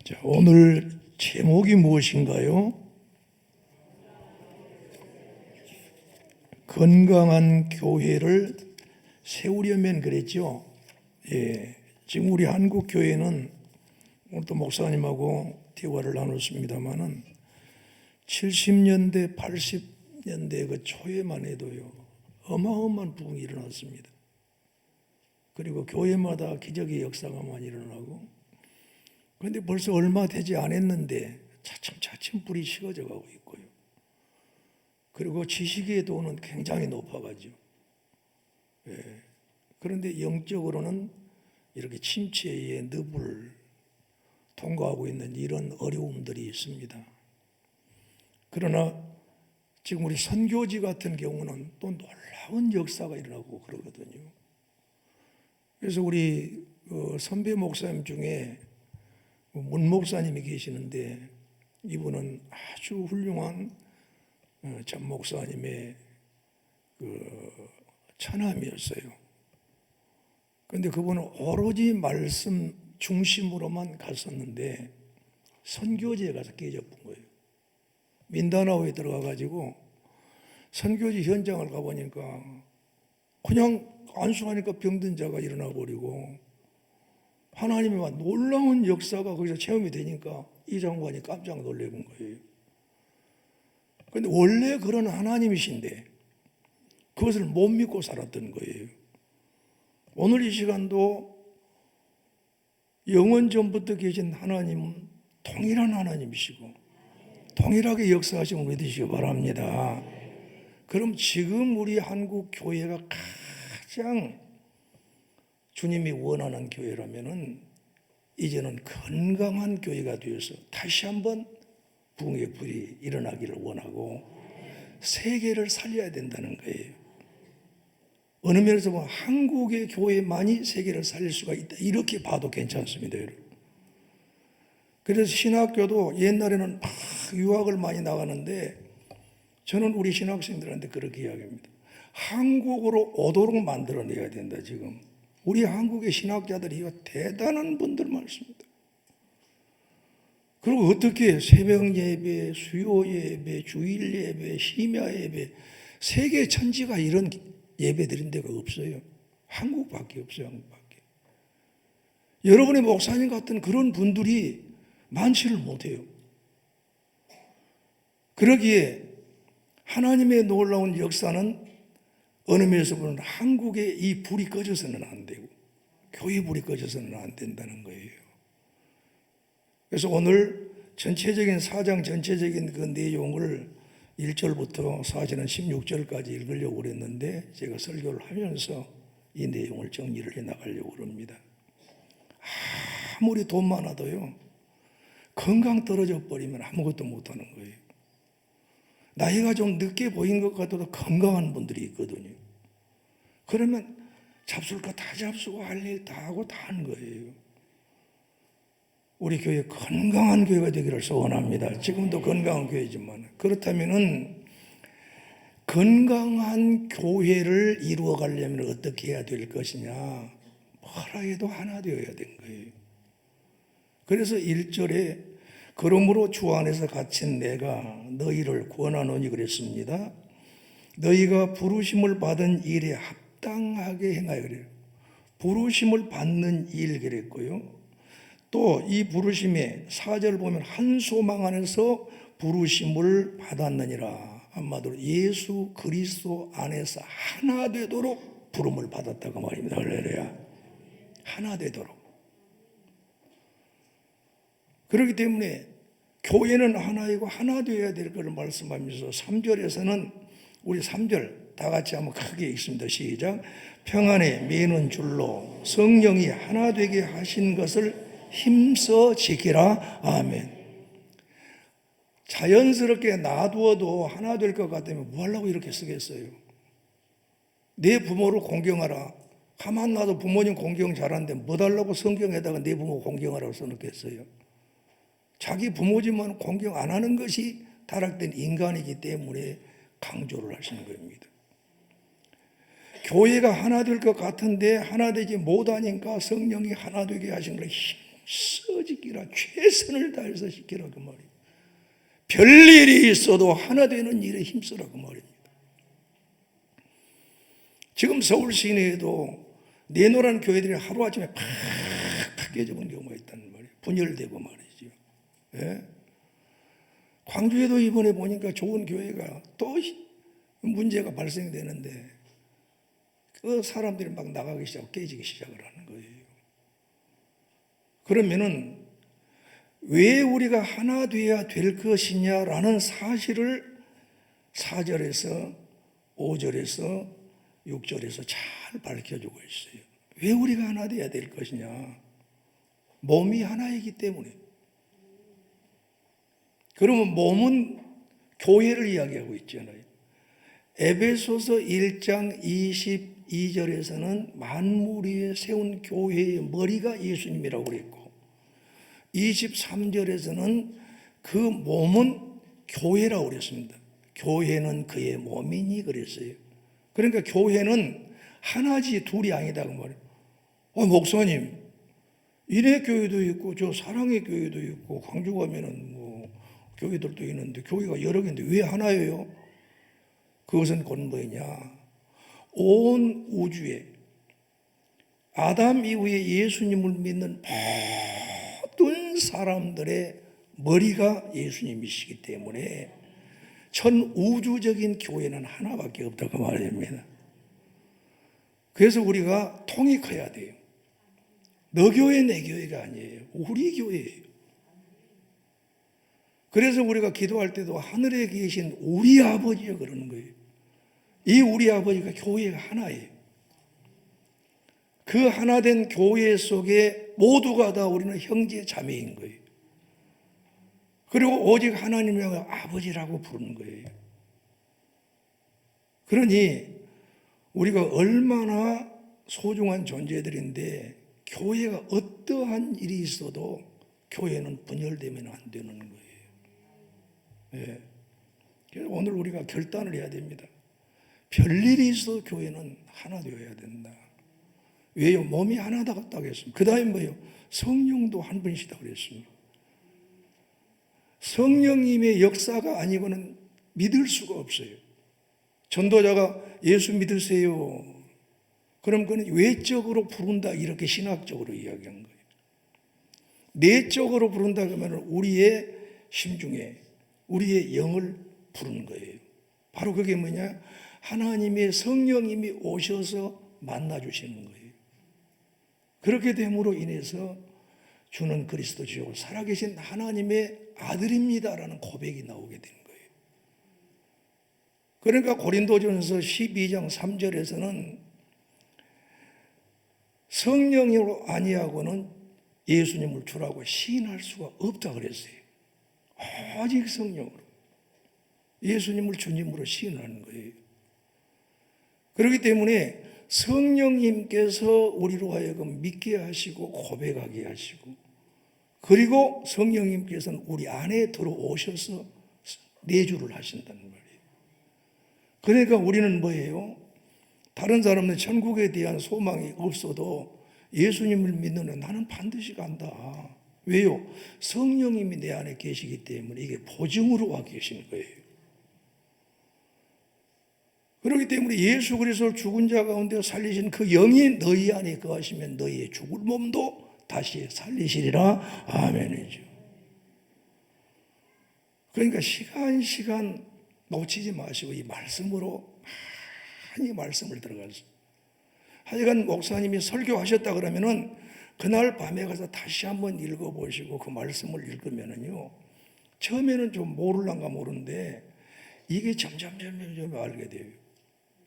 자, 오늘 제목이 무엇인가요? 건강한 교회를 세우려면 그랬죠. 지금 우리 한국 교회는 오늘도 목사님하고 대화를 나눴습니다만은 70년대, 80년대 그 초에만 해도요 어마어마한 부흥이 일어났습니다. 그리고 교회마다 기적의 역사가 많이 일어나고, 그런데 벌써 얼마 되지 않았는데 차츰 불이 식어져 가고 있고요. 그리고 지식의 도는 굉장히 높아가죠. 그런데 영적으로는 이렇게 침체의 늪을 통과하고 있는 이런 어려움들이 있습니다. 그러나 지금 우리 선교지 같은 경우는 또 놀라운 역사가 일어나고 그러거든요. 그래서 우리 선배 목사님 중에 문 목사님이 계시는데, 이분은 아주 훌륭한 전 목사님의 처남이었어요. 그런데 그분은 오로지 말씀 중심으로만 갔었는데 선교지에 가서 깨져본 거예요. 민다나오에 들어가가지고 선교지 현장을 가보니까 그냥 안수하니까 병든 자가 일어나 버리고, 하나님의 놀라운 역사가 거기서 체험이 되니까 이 장관이 깜짝 놀란 거예요. 그런데 원래 그런 하나님이신데 그것을 못 믿고 살았던 거예요. 오늘 이 시간도 영원 전부터 계신 하나님은 동일한 하나님이시고 동일하게 역사하심을 믿으시기 바랍니다. 그럼 지금 우리 한국 교회가 가장 주님이 원하는 교회라면은 이제는 건강한 교회가 되어서 다시 한번 부흥의 불이 일어나기를 원하고 세계를 살려야 된다는 거예요. 어느 면에서 보면 한국의 교회만이 세계를 살릴 수가 있다, 이렇게 봐도 괜찮습니다, 여러분. 그래서 신학교도 옛날에는 막 유학을 많이 나가는데 저는 우리 신학생들한테 그렇게 이야기합니다. 한국으로 오도록 만들어내야 된다. 지금 우리 한국의 신학자들이 대단한 분들 많습니다. 그리고 어떻게 새벽 예배, 수요 예배, 주일 예배, 심야 예배, 세계 천지가 이런 예배 드린 데가 없어요. 한국밖에 없어요. 한국밖에. 여러분의 목사님 같은 그런 분들이 많지를 못해요. 그러기에 하나님의 놀라운 역사는 어느 면에서 보면 한국에 이 불이 꺼져서는 안 되고 교회 불이 꺼져서는 안 된다는 거예요. 그래서 오늘 전체적인 사장 전체적인 그 내용을 1절부터 사실은 16절까지 읽으려고 그랬는데 제가 설교를 하면서 이 내용을 정리를 해 나가려고 합니다. 아무리 돈 많아도요 건강 떨어져 버리면 아무것도 못하는 거예요. 나이가 좀 늦게 보인 것 같아도 건강한 분들이 있거든요. 그러면 잡술 거 다 잡수고 할 일 다 하고 다 하는 거예요. 우리 교회 건강한 교회가 되기를 소원합니다. 지금도 건강한 교회지만, 그렇다면은 건강한 교회를 이루어 가려면 어떻게 해야 될 것이냐, 뭐라 해도 하나 되어야 된 거예요. 그래서 1절에 그러므로 주 안에서 갇힌 내가 너희를 권하노니 그랬습니다. 너희가 부르심을 받은 일에 합당하게 행하여 그래요. 부르심을 받는 일 그랬고요. 또 이 부르심에 4절 보면 한 소망 안에서 부르심을 받았느니라. 한마디로 예수 그리스도 안에서 하나 되도록 부름을 받았다고 말입니다. 할렐루야. 하나 되도록. 그렇기 때문에 교회는 하나이고 하나 되어야 될 것을 말씀하면서 3절에서는 우리 3절 다 같이 한번 크게 읽습니다. 시작. 평안에 매는 줄로 성령이 하나 되게 하신 것을 힘써 지키라. 아멘. 자연스럽게 놔두어도 하나 될 것 같으면 뭐 하려고 이렇게 쓰겠어요? 내 부모를 공경하라. 가만 놔도 부모님 공경 잘하는데 뭐 달라고 성경에다가 내 부모 공경하라고 써놓겠어요? 자기 부모지만 공경 안 하는 것이 타락된 인간이기 때문에 강조를 하시는 겁니다. 교회가 하나 될 것 같은데 하나 되지 못하니까 성령이 하나 되게 하신 걸 힘써지기라, 최선을 다해서 지키라 그 말이에요. 별일이 있어도 하나 되는 일에 힘쓰라 그 말입니다. 지금 서울 시내에도 내노란 교회들이 하루아침에 팍팍 깨져본 경우가 있다는 말이에요. 분열되고 말이죠. 예? 광주에도 이번에 보니까 좋은 교회가 또 문제가 발생되는데 그 사람들이 막 나가기 시작하고 깨지기 시작을 하는 거예요. 그러면은 왜 우리가 하나 되어야 될 것이냐라는 사실을 4절에서 5절에서 6절에서 잘 밝혀주고 있어요. 왜 우리가 하나 되어야 될 것이냐? 몸이 하나이기 때문에. 그러면 몸은 교회를 이야기하고 있잖아요. 에베소서 1장 22절에서는 만물 위에 세운 교회의 머리가 예수님이라고 그랬고 23절에서는 그 몸은 교회라고 그랬습니다. 교회는 그의 몸이니 그랬어요. 그러니까 교회는 하나지 둘이 아니다 그 말이에요. 목사님, 인해교회도 있고 저 사랑의 교회도 있고 광주 가면은 뭐 교회들도 있는데 교회가 여러 개인데 왜 하나예요? 그것은 곧 뭐냐? 온 우주에 아담 이후에 예수님을 믿는 모든 사람들의 머리가 예수님이시기 때문에 전 우주적인 교회는 하나밖에 없다고 말입니다. 그래서 우리가 통익해야 돼요. 너 교회 내 교회가 아니에요. 우리 교회예요. 그래서 우리가 기도할 때도 하늘에 계신 우리 아버지여 그러는 거예요. 이 우리 아버지가 교회가 하나예요. 그 하나된 교회 속에 모두가 다 우리는 형제 자매인 거예요. 그리고 오직 하나님을 아버지라고 부르는 거예요. 그러니 우리가 얼마나 소중한 존재들인데 교회가 어떠한 일이 있어도 교회는 분열되면 안 되는 거예요. 예. 그래서 오늘 우리가 결단을 해야 됩니다. 별일이 있어도 교회는 하나 되어야 된다. 왜요? 몸이 하나다고 했습니다. 그 다음에 뭐예요? 성령도 한 분이시다 그랬습니다. 성령님의 역사가 아니고는 믿을 수가 없어요. 전도자가 예수 믿으세요. 그럼 그는 외적으로 부른다 이렇게 신학적으로 이야기한 거예요. 내적으로 부른다 그러면 우리의 심중에 우리의 영을 부르는 거예요. 바로 그게 뭐냐? 하나님의 성령님이 오셔서 만나주시는 거예요. 그렇게 됨으로 인해서 주는 그리스도시요 살아계신 하나님의 아들입니다라는 고백이 나오게 되는 거예요. 그러니까 고린도전서 12장 3절에서는 성령으로 아니하고는 예수님을 주라고 시인할 수가 없다 그랬어요. 오직 성령으로 예수님을 주님으로 시인하는 거예요. 그렇기 때문에 성령님께서 우리로 하여금 믿게 하시고 고백하게 하시고 그리고 성령님께서는 우리 안에 들어오셔서 내주를 하신다는 말이에요. 그러니까 우리는 뭐예요? 다른 사람은 천국에 대한 소망이 없어도 예수님을 믿는 나는 반드시 간다. 왜요? 성령님이 내 안에 계시기 때문에 이게 보증으로 와 계시는 거예요. 그렇기 때문에 예수 그리스도를 죽은 자 가운데 살리신 그 영이 너희 안에 거하시면 너희의 죽을 몸도 다시 살리시리라. 아멘이죠. 그러니까 시간 놓치지 마시고 이 말씀으로 많이 말씀을 들어가서 하여간 목사님이 설교하셨다 그러면은 그날 밤에 가서 다시 한번 읽어보시고 그 말씀을 읽으면은요 처음에는 좀 모를란가 모르는데 이게 점점 알게 돼요.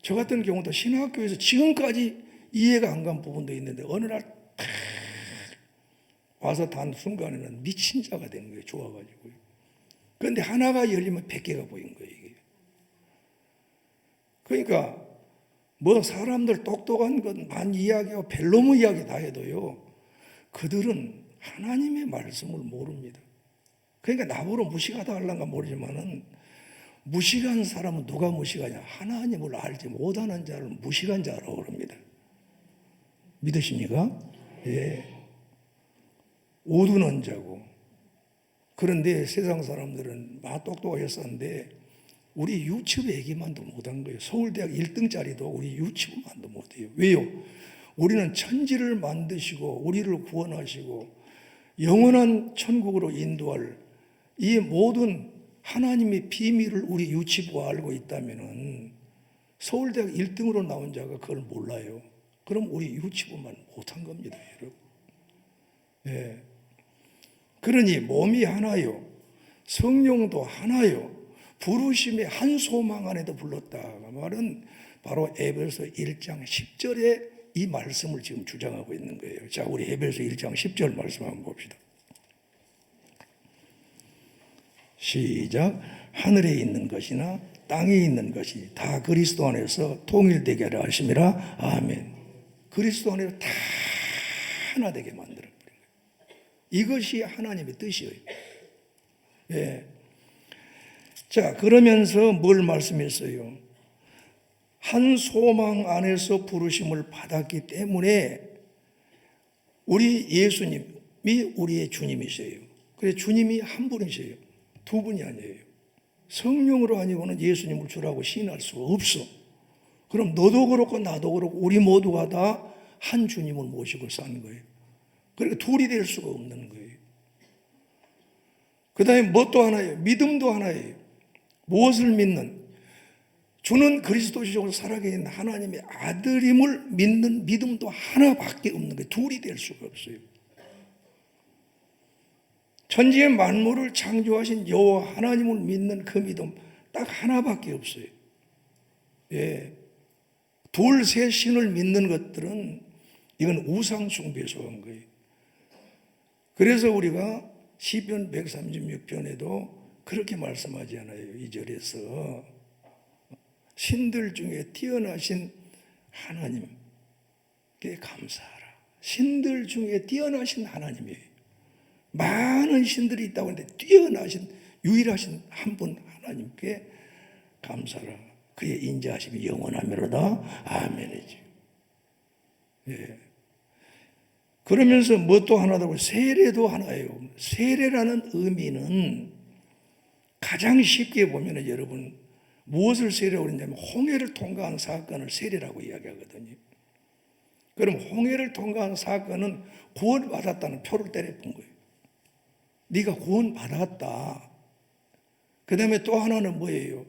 저 같은 경우도 신학교에서 지금까지 이해가 안 간 부분도 있는데 어느 날 와서 단 순간에는 미친 자가 되는 거예요. 좋아가지고요. 그런데 하나가 열리면 100개가 보인 거예요. 이게. 그러니까 뭐 사람들 똑똑한 것만 이야기하고 벨로무 이야기 다 해도요. 그들은 하나님의 말씀을 모릅니다. 그러니까 나보러 무식하다 하려는가 모르지만은 무식한 사람은 누가 무식하냐? 하나님을 알지 못하는 자를 무식한 자라고 그럽니다. 믿으십니까? 예. 오두는 자고. 그런데 세상 사람들은 막 똑똑했었는데 우리 유치부 얘기만도 못한 거예요. 서울대학 1등짜리도 우리 유치부만도 못해요. 왜요? 우리는 천지를 만드시고 우리를 구원하시고 영원한 천국으로 인도할 이 모든 하나님의 비밀을 우리 유치부가 알고 있다면 서울대학 1등으로 나온 자가 그걸 몰라요. 그럼 우리 유치부만 못한 겁니다, 여러분. 예. 그러니 몸이 하나요, 성령도 하나요, 부르심의 한 소망 안에도 불렀다. 말은 바로 에베소 1장 10절에 이 말씀을 지금 주장하고 있는 거예요. 자, 우리 에베소 1장 10절 말씀 한번 봅시다. 시작. 하늘에 있는 것이나 땅에 있는 것이 다 그리스도 안에서 통일되게 하려 하심이라. 아멘. 그리스도 안에서 다 하나 되게 만들어 버린 거예요. 이것이 하나님의 뜻이에요. 예. 자, 그러면서 뭘 말씀했어요? 한 소망 안에서 부르심을 받았기 때문에 우리 예수님이 우리의 주님이세요. 그래서 주님이 한 분이세요. 두 분이 아니에요. 성령으로 아니고는 예수님을 주라고 시인할 수가 없어. 그럼 너도 그렇고 나도 그렇고 우리 모두가 다 한 주님을 모시고 사는 거예요. 그러니까 둘이 될 수가 없는 거예요. 그 다음에 뭣도 하나예요? 믿음도 하나예요. 무엇을 믿는? 주는 그리스도시적으로 살아계신 하나님의 아들임을 믿는 믿음도 하나밖에 없는 거예요. 둘이 될 수가 없어요. 천지의 만물을 창조하신 여호와 하나님을 믿는 그 믿음 딱 하나밖에 없어요. 예. 둘, 셋 신을 믿는 것들은 이건 우상 숭배에 속한 거예요. 그래서 우리가 시편 136편에도 그렇게 말씀하지 않아요. 2절에서 신들 중에 뛰어나신 하나님께 감사하라. 신들 중에 뛰어나신 하나님이에요. 많은 신들이 있다고 하는데 뛰어나신 유일하신 한 분 하나님께 감사하라. 그의 인자하심이 영원하미로다. 아멘이죠. 예. 그러면서 뭣도 하나다고 세례도 하나예요. 세례라는 의미는 가장 쉽게 보면 여러분 무엇을 세례라고 그러냐면 홍해를 통과한 사건을 세례라고 이야기하거든요. 그럼 홍해를 통과한 사건은 구원받았다는 표를 때려본 거예요. 네가 구원받았다. 그 다음에 또 하나는 뭐예요?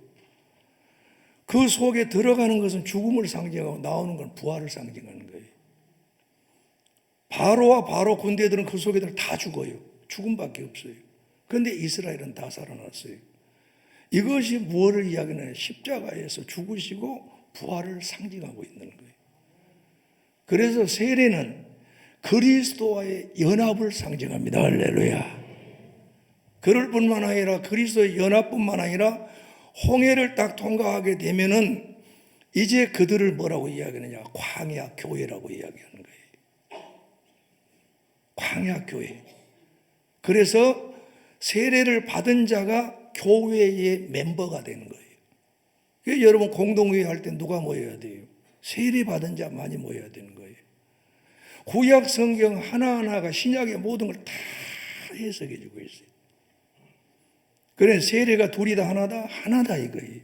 그 속에 들어가는 것은 죽음을 상징하고 나오는 건 부활을 상징하는 거예요. 바로와 바로 군대들은 그 속에들 다 죽어요. 죽음밖에 없어요. 그런데 이스라엘은 다 살아났어요. 이것이 무엇을 이야기하느냐? 십자가에서 죽으시고 부활을 상징하고 있는 거예요. 그래서 세례는 그리스도와의 연합을 상징합니다. 할렐루야. 그럴 뿐만 아니라 그리스도의 연합뿐만 아니라 홍해를 딱 통과하게 되면은 이제 그들을 뭐라고 이야기하느냐? 광야 교회라고 이야기하는 거예요. 광야 교회. 그래서 세례를 받은 자가 교회의 멤버가 되는 거예요. 그래서 여러분 공동회의 할 때 누가 모여야 돼요? 세례 받은 자 많이 모여야 되는 거예요. 구약 성경 하나하나가 신약의 모든 걸 다 해석해 주고 있어요. 그래서 세례가 둘이 다 하나다? 하나다 이거예요.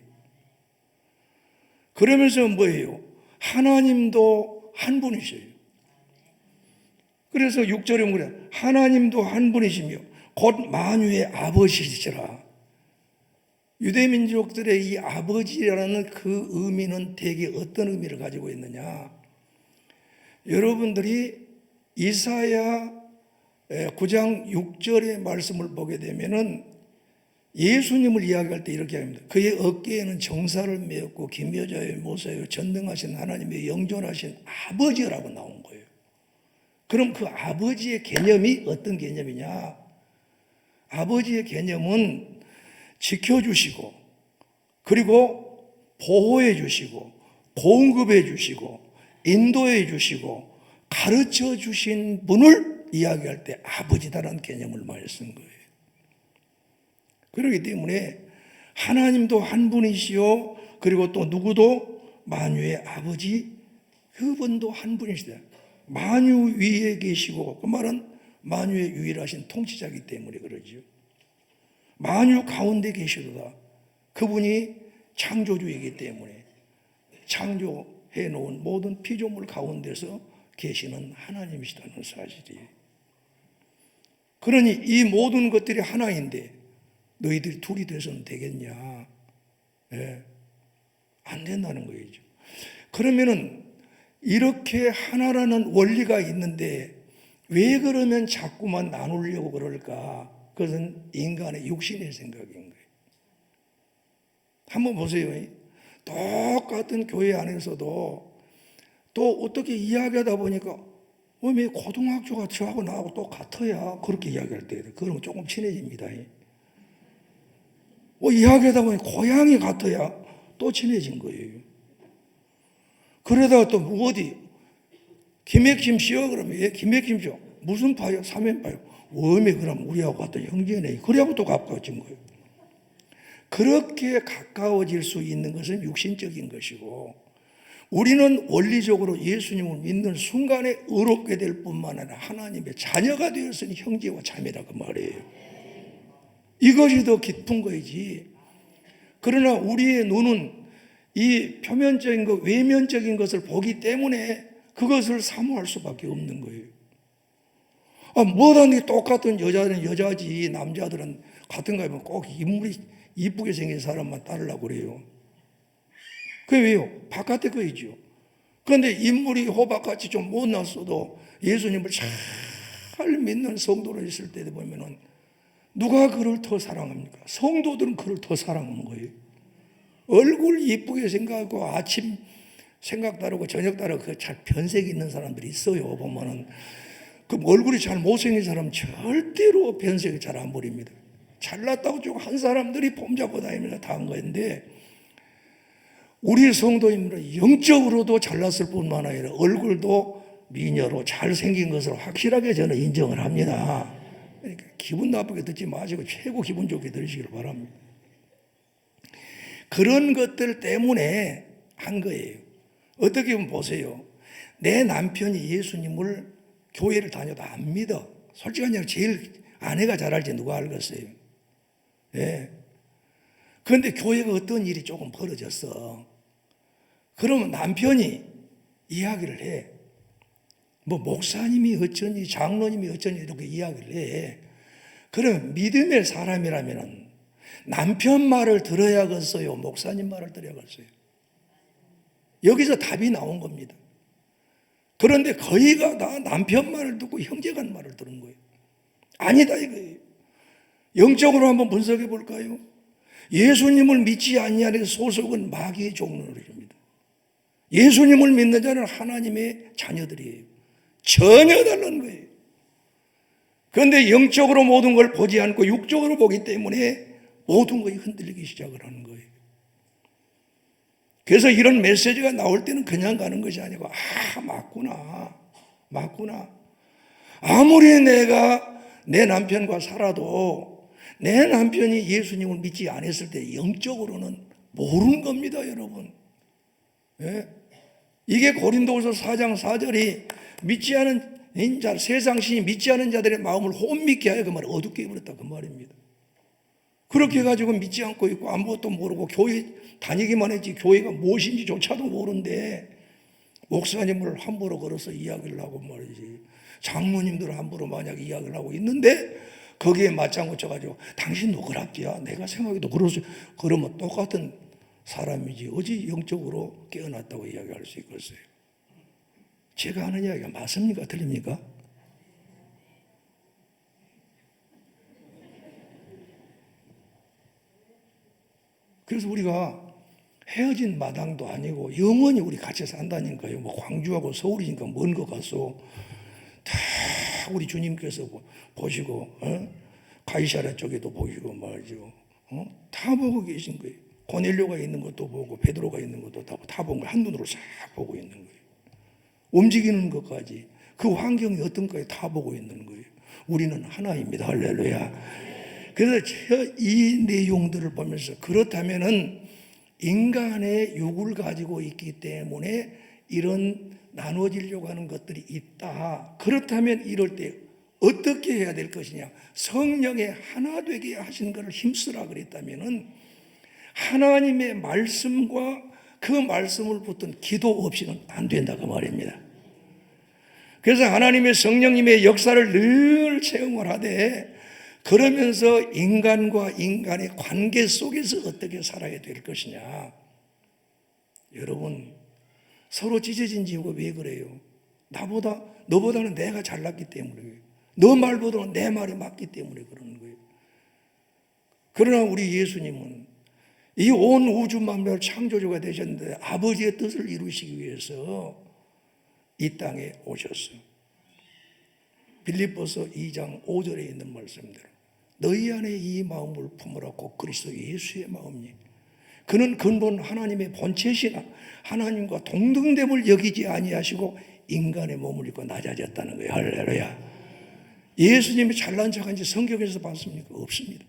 그러면서 뭐예요? 하나님도 한 분이셔요. 그래서 6절에 뭐래? 하나님도 한 분이시며 곧 만유의 아버지시라. 유대민족들의 이 아버지라는 그 의미는 대개 어떤 의미를 가지고 있느냐? 여러분들이 이사야 9장 6절의 말씀을 보게 되면은 예수님을 이야기할 때 이렇게 합니다. 그의 어깨에는 정사를 메었고 기묘자의 모세요 전능하신 하나님의 영존하신 아버지라고 나온 거예요. 그럼 그 아버지의 개념이 어떤 개념이냐? 아버지의 개념은 지켜주시고 그리고 보호해 주시고 공급해 주시고 인도해 주시고 가르쳐 주신 분을 이야기할 때 아버지다라는 개념을 많이 쓴 거예요. 그렇기 때문에 하나님도 한 분이시요 그리고 또 누구도 만유의 아버지 그분도 한 분이시다. 만유 위에 계시고 그 말은 만유의 유일하신 통치자이기 때문에 그러죠. 만유 가운데 계시도다. 그분이 창조주이기 때문에 창조해 놓은 모든 피조물 가운데서 계시는 하나님이시다는 사실이에요. 그러니 이 모든 것들이 하나인데 너희들이 둘이 돼서는 되겠냐? 예, 안 된다는 거죠. 그러면은 이렇게 하나라는 원리가 있는데 왜 그러면 자꾸만 나누려고 그럴까? 그것은 인간의 육신의 생각인 거예요. 한번 보세요. 똑같은 교회 안에서도 또 어떻게 이야기하다 보니까 왜 고등학교가 저하고 나하고 또 같아야 그렇게 이야기할 때 그러면 조금 친해집니다. 이야기하다 보니 고향이 같아야 또 친해진 거예요. 그러다가 또 어디 김해김 씨요? 그러면 예, 김해김 씨요. 무슨 파요? 삼연파요. 웜에 그럼 우리하고 같은 형제네. 그래하고 또 가까워진 거예요. 그렇게 가까워질 수 있는 것은 육신적인 것이고 우리는 원리적으로 예수님을 믿는 순간에 의롭게 될 뿐만 아니라 하나님의 자녀가 되었으니 형제와 자매라 그 말이에요. 이것이 더 깊은 거이지. 그러나 우리의 눈은 이 표면적인 것, 외면적인 것을 보기 때문에 그것을 사모할 수밖에 없는 거예요. 뭐든지 똑같은 여자는 여자지 남자들은 같은 거 하면 꼭 인물이 이쁘게 생긴 사람만 따르려고 그래요. 그게 왜요? 바깥에 거이죠. 그런데 인물이 호박같이 좀 못났어도 예수님을 잘 믿는 성도로 있을 때 보면은 누가 그를 더 사랑합니까? 성도들은 그를 더 사랑하는 거예요. 얼굴 이쁘게 생각하고 아침 생각 다르고 저녁 다르고 그 잘 변색 있는 사람들이 있어요. 보면은 그 얼굴이 잘 못생긴 사람은 절대로 변색을 잘 안 버립니다. 잘났다고 쭉 한 사람들이 폼잡고 다니면서 다 한 건데 우리 성도님들은 영적으로도 잘났을 뿐만 아니라 얼굴도 미녀로 잘생긴 것을 확실하게 저는 인정을 합니다. 그러니까 기분 나쁘게 듣지 마시고 최고 기분 좋게 들으시길 바랍니다. 그런 것들 때문에 한 거예요. 어떻게 보면 보세요. 내 남편이 예수님을 교회를 다녀도 안 믿어. 솔직한 얘기 제일 아내가 잘할지 누가 알겠어요. 예. 그런데 교회가 어떤 일이 조금 벌어졌어. 그러면 남편이 이야기를 해. 뭐 목사님이 어쩌니 장로님이 어쩌니 이렇게 이야기를 해. 그러면 믿음의 사람이라면 남편 말을 들어야겠어요? 목사님 말을 들어야겠어요? 여기서 답이 나온 겁니다. 그런데 거의가 다 남편 말을 듣고 형제간 말을 들은 거예요. 아니다 이거예요. 영적으로 한번 분석해 볼까요? 예수님을 믿지 아니하는 소속은 마귀의 종로입니다. 예수님을 믿는 자는 하나님의 자녀들이에요. 전혀 다른 거예요. 그런데 영적으로 모든 걸 보지 않고 육적으로 보기 때문에 모든 것이 흔들리기 시작을 하는 거예요. 그래서 이런 메시지가 나올 때는 그냥 가는 것이 아니고 맞구나. 아무리 내가 내 남편과 살아도 내 남편이 예수님을 믿지 않았을 때 영적으로는 모르는 겁니다, 여러분. 예? 이게 고린도후서 4장 4절이 믿지 않은 자, 세상 신이 믿지 않은 자들의 마음을 혼미케 하여 그 말을 어둡게 해버렸다 그 말입니다. 그렇게 해가지고 믿지 않고 있고 아무것도 모르고 교회 다니기만 했지 교회가 무엇인지조차도 모르는데 목사님을 함부로 걸어서 이야기를 하고 말이지 장로님들을 함부로 만약 이야기를 하고 있는데 거기에 맞장구 쳐가지고 당신도 그랍디야 내가 생각해도 그러지 그러면 똑같은 사람이지 어찌 영적으로 깨어났다고 이야기할 수 있겠어요? 제가 하는 이야기가 맞습니까? 틀립니까? 그래서 우리가 헤어진 마당도 아니고 영원히 우리 같이 산다니까요. 뭐 광주하고 서울이니까 먼 것 같소. 다 우리 주님께서 보시고 가이사랴 쪽에도 보시고 말이죠. 다 보고 계신 거예요. 고넬료가 있는 것도 보고 베드로가 있는 것도 다 본 거 한눈으로 싹 보고 있는 거예요. 움직이는 것까지 그 환경이 어떤가에 다 보고 있는 거예요. 우리는 하나입니다. 할렐루야. 그래서 이 내용들을 보면서 그렇다면은 인간의 육을 가지고 있기 때문에 이런 나눠지려고 하는 것들이 있다. 그렇다면 이럴 때 어떻게 해야 될 것이냐? 성령의 하나 되게 하시는 것을 힘쓰라 그랬다면은 하나님의 말씀과 그 말씀을 붙든 기도 없이는 안 된다 그 말입니다. 그래서 하나님의 성령님의 역사를 늘 체험을 하되 그러면서 인간과 인간의 관계 속에서 어떻게 살아야 될 것이냐. 여러분 서로 찢어진 이유가 왜 그래요? 너보다는 내가 잘났기 때문에, 너 말보다는 내 말이 맞기 때문에 그러는 거예요. 그러나 우리 예수님은 이 온 우주 만물을 창조주가 되셨는데 아버지의 뜻을 이루시기 위해서 이 땅에 오셨어요. 빌립보서 2장 5절에 있는 말씀대로 너희 안에 이 마음을 품으라 곧 그리스도 예수의 마음이. 그는 근본 하나님의 본체시나 하나님과 동등됨을 여기지 아니하시고 인간의 몸을 입고 낮아졌다는 거예요. 할렐루야. 예수님이 잘난 척한지 성경에서 봤습니까? 없습니다.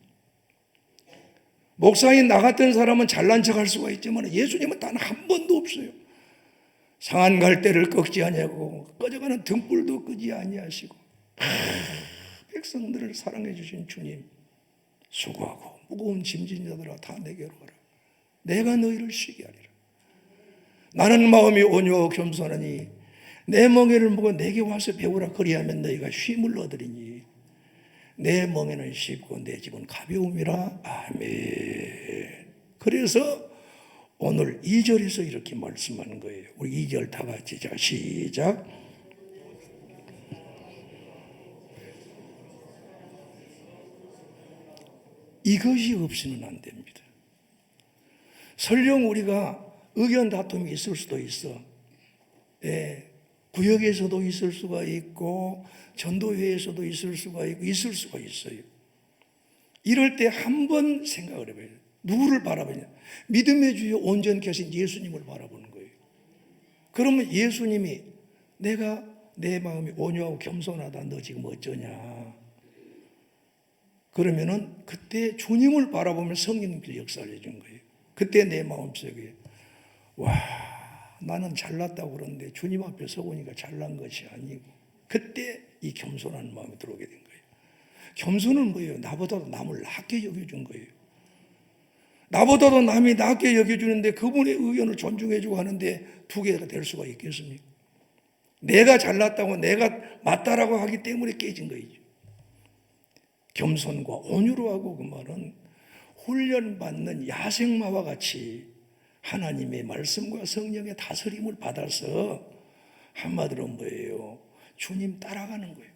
목사인 나 같은 사람은 잘난 척할 수가 있지만 예수님은 단 한 번도 없어요. 상한 갈대를 꺾지 아니하고 꺼져가는 등불도 끄지 아니하시고 백성들을 사랑해 주신 주님, 수고하고 무거운 짐진 자들아 다 내게로 오라. 내가 너희를 쉬게 하리라. 나는 마음이 온유하고 겸손하니 내 멍에를 먹어 내게 와서 배우라. 그리하면 너희가 쉼을 얻으리니 내 멍에는 쉽고 내 집은 가벼움이라. 아멘. 그래서 오늘 2절에서 이렇게 말씀하는 거예요. 우리 2절 다 같이 자 시작. 이것이 없이는 안 됩니다. 설령 우리가 의견 다툼이 있을 수도 있어. 예, 구역에서도 있을 수가 있고 전도회에서도 있을 수가 있어요. 이럴 때 한 번 생각을 해봐요. 누구를 바라보냐? 믿음의 주여 온전케 하신 예수님을 바라보는 거예요. 그러면 예수님이 내가 내 마음이 온유하고 겸손하다. 너 지금 어쩌냐? 그러면은 그때 주님을 바라보면 성령님께서 역사를 해준 거예요. 그때 내 마음속에 와, 나는 잘났다고 그러는데 주님 앞에 서보니까 잘난 것이 아니고, 그때 이 겸손한 마음이 들어오게 된 거예요. 겸손은 뭐예요? 나보다도 남을 낮게 여겨준 거예요. 나보다도 남이 낮게 여겨주는데 그분의 의견을 존중해주고 하는데 두 개가 될 수가 있겠습니까? 내가 잘났다고 내가 맞다라고 하기 때문에 깨진 거죠. 겸손과 온유로 하고 그 말은 훈련받는 야생마와 같이 하나님의 말씀과 성령의 다스림을 받아서 한마디로 뭐예요? 주님 따라가는 거예요.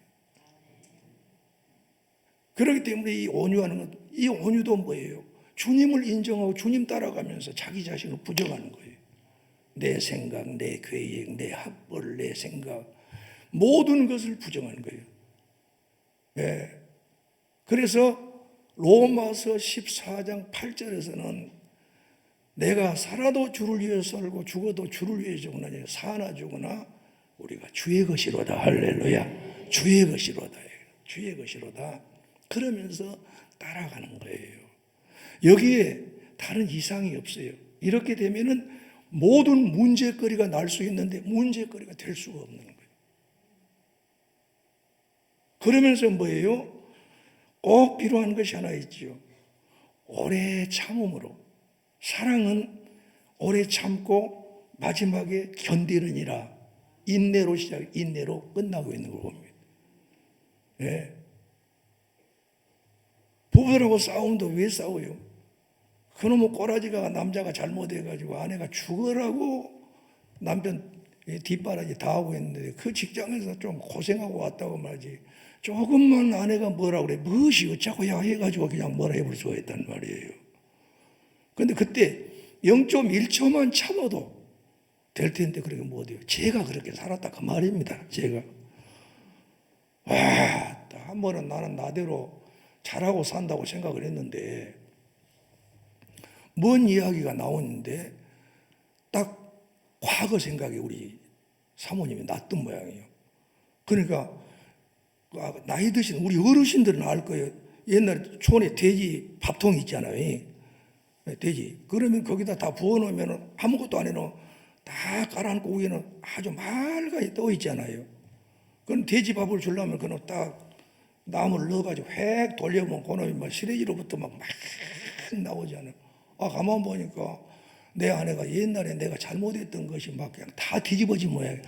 그렇기 때문에 이 온유하는 것, 이 온유도 뭐예요? 주님을 인정하고 주님 따라가면서 자기 자신을 부정하는 거예요. 내 생각, 내 계획, 내 학벌, 내 생각, 모든 것을 부정하는 거예요. 네. 그래서 로마서 14장 8절에서는 내가 살아도 주를 위해 살고 죽어도 주를 위해 죽으나 사나 죽으나 우리가 주의 것이로다. 할렐루야. 주의 것이로다. 주의 것이로다. 그러면서 따라가는 거예요. 여기에 다른 이상이 없어요. 이렇게 되면은 모든 문제거리가 날 수 있는데 문제거리가 될 수가 없는 거예요. 그러면서 뭐예요? 꼭 필요한 것이 하나 있죠. 오래 참음으로. 사랑은 오래 참고 마지막에 견디느니라. 인내로 시작, 인내로 끝나고 있는 걸 봅니다. 네. 부부들하고 싸움도 왜 싸워요? 그놈의 꼬라지가 남자가 잘못해가지고 아내가 죽으라고 남편 뒷바라지 다 하고 있는데 그 직장에서 좀 고생하고 왔다고 말이지. 조금만 아내가 뭐라 그래, 무엇이 어쩌고야 해가지고 그냥 뭐라 해볼 수가 있단 말이에요. 근데 그때 0.1초만 참아도 될 텐데 그렇게 못해요. 제가 그렇게 살았다 그 말입니다. 제가 한 번은 나는 나대로 잘하고 산다고 생각을 했는데 뭔 이야기가 나오는데 딱 과거 생각이 우리 사모님이 났던 모양이에요. 그러니까 나이 드신 우리 어르신들은 알 거예요. 옛날에 촌에 돼지 밥통 있잖아요. 돼지. 그러면 거기다 다 부어놓으면 아무것도 안 해놓고 다 깔아놓고 위에는 아주 맑아게 떠 있잖아요. 그럼 돼지 밥을 주려면 그는 딱 나무를 넣어가지고 획 돌려보면 그놈이 막 시래기로부터 막 나오잖아요. 가만 보니까 내 아내가 옛날에 내가 잘못했던 것이 막 그냥 다 뒤집어진 모양이야.